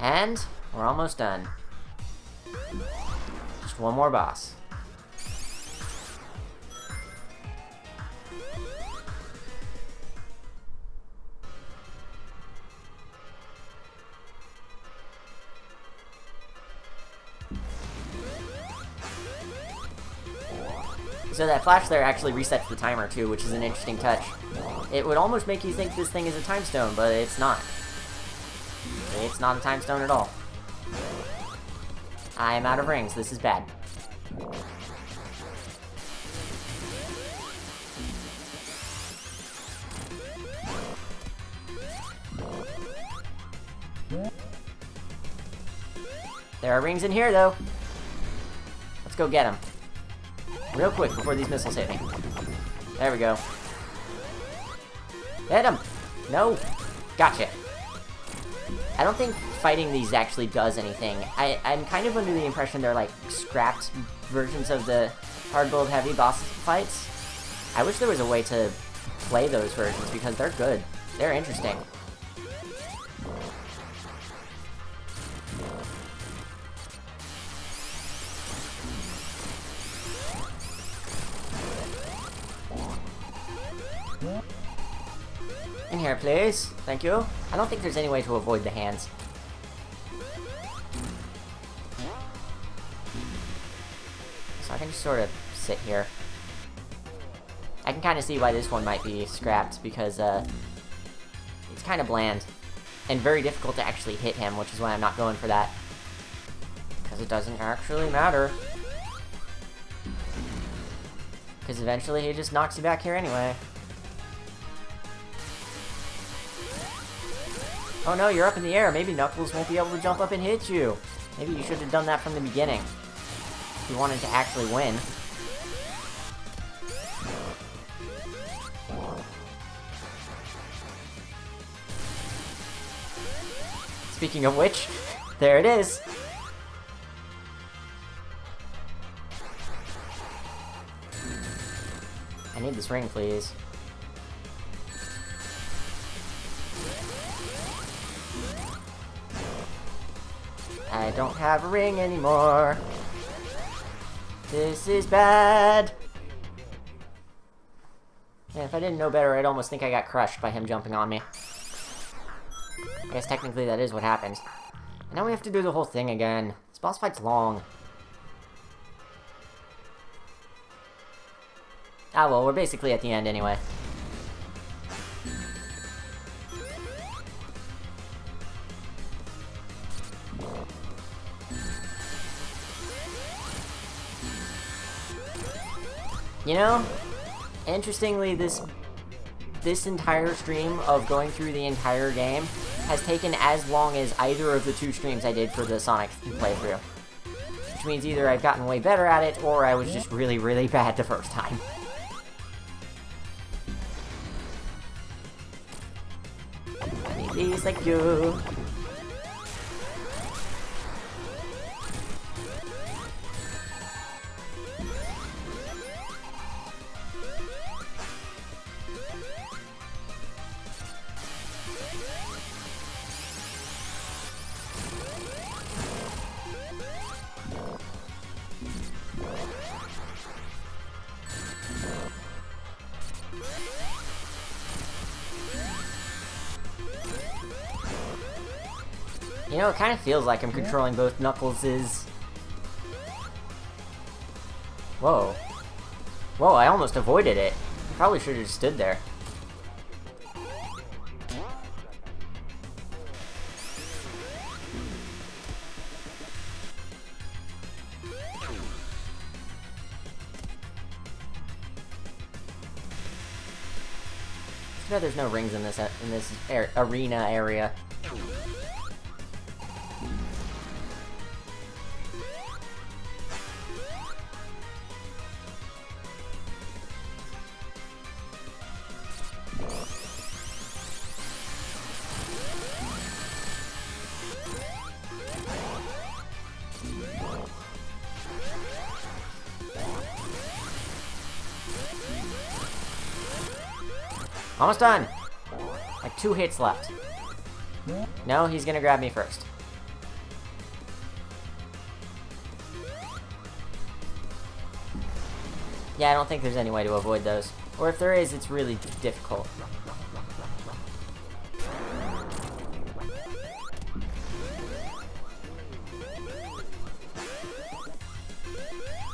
And we're almost done. Just one more boss. So that flash there actually resets the timer too, which is an interesting touch. It would almost make you think this thing is a time stone, but it's not. It's not a time stone at all. I am out of rings. This is bad. There are rings in here, though. Let's go get them. Real quick before these missiles hit me. There we go. Hit him! No! Gotcha. I don't think fighting these actually does anything. I'm kind of under the impression they're like scrapped versions of the hard gold heavy boss fights. I wish there was a way to play those versions because they're good. They're interesting. In here, please. Thank you. I don't think there's any way to avoid the hands. So I can just sort of sit here. I can kind of see why this one might be scrapped, because it's kind of bland. And very difficult to actually hit him, which is why I'm not going for that. Because it doesn't actually matter. Because eventually he just knocks you back here anyway. Oh no, you're up in the air. Maybe Knuckles won't be able to jump up and hit you. Maybe you should have done that from the beginning. If you wanted to actually win. Speaking of which, there it is. I need this ring, please. I don't have a ring anymore. This is bad. Yeah, if I didn't know better, I'd almost think I got crushed by him jumping on me. I guess technically that is what happens. And now we have to do the whole thing again. This boss fight's long. Ah well, we're basically at the end anyway. You know, interestingly, this entire stream of going through the entire game has taken as long as either of the two streams I did for the Sonic playthrough. Which means either I've gotten way better at it, or I was just really, really bad the first time. I need these like you. You know, it kind of feels like I'm controlling both Knuckles'... Whoa. Whoa, I almost avoided it. Probably should have just stood there. Too bad there's no rings in this arena area. Almost done! Like 2 hits left. No, he's gonna grab me first. Yeah, I don't think there's any way to avoid those. Or if there is, it's really difficult.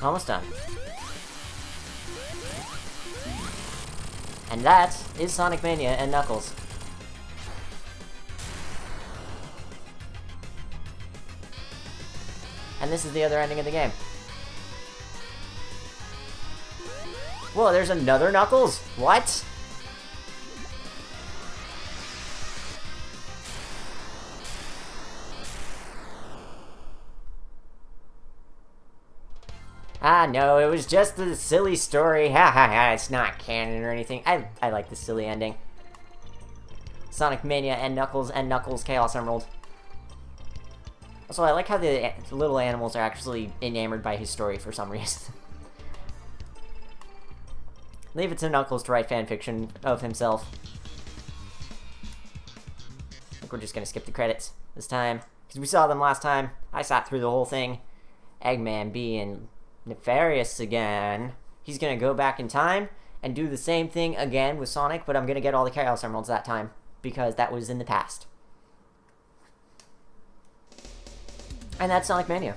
Almost done. And that is Sonic Mania and Knuckles. And this is the other ending of the game. Whoa, there's another Knuckles? What? Ah, no, it was just a silly story. Ha ha ha, it's not canon or anything. I like the silly ending. Sonic Mania and Knuckles Chaos Emerald. Also, I like how the little animals are actually enamored by his story for some reason. Leave it to Knuckles to write fanfiction of himself. I think we're just gonna skip the credits this time, because we saw them last time. I sat through the whole thing. Eggman being nefarious again. He's gonna go back in time and do the same thing again with Sonic, but I'm gonna get all the Chaos Emeralds that time, because that was in the past. And that's Sonic Mania.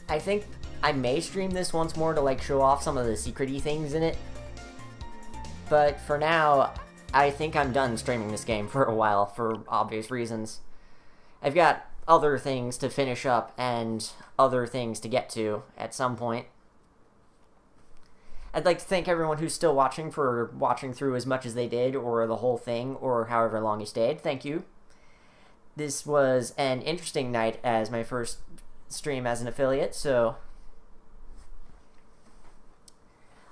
I think I may stream this once more to like show off some of the secret-y things in it. But for now, I think I'm done streaming this game for a while for obvious reasons. I've got other things to finish up and other things to get to at some point. I'd like to thank everyone who's still watching for watching through as much as they did, or the whole thing, or however long you stayed. Thank you. This was an interesting night as my first stream as an affiliate, so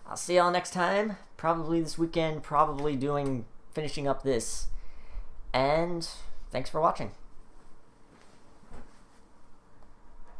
I'll see y'all next time. Probably this weekend, probably finishing up this. And thanks for watching.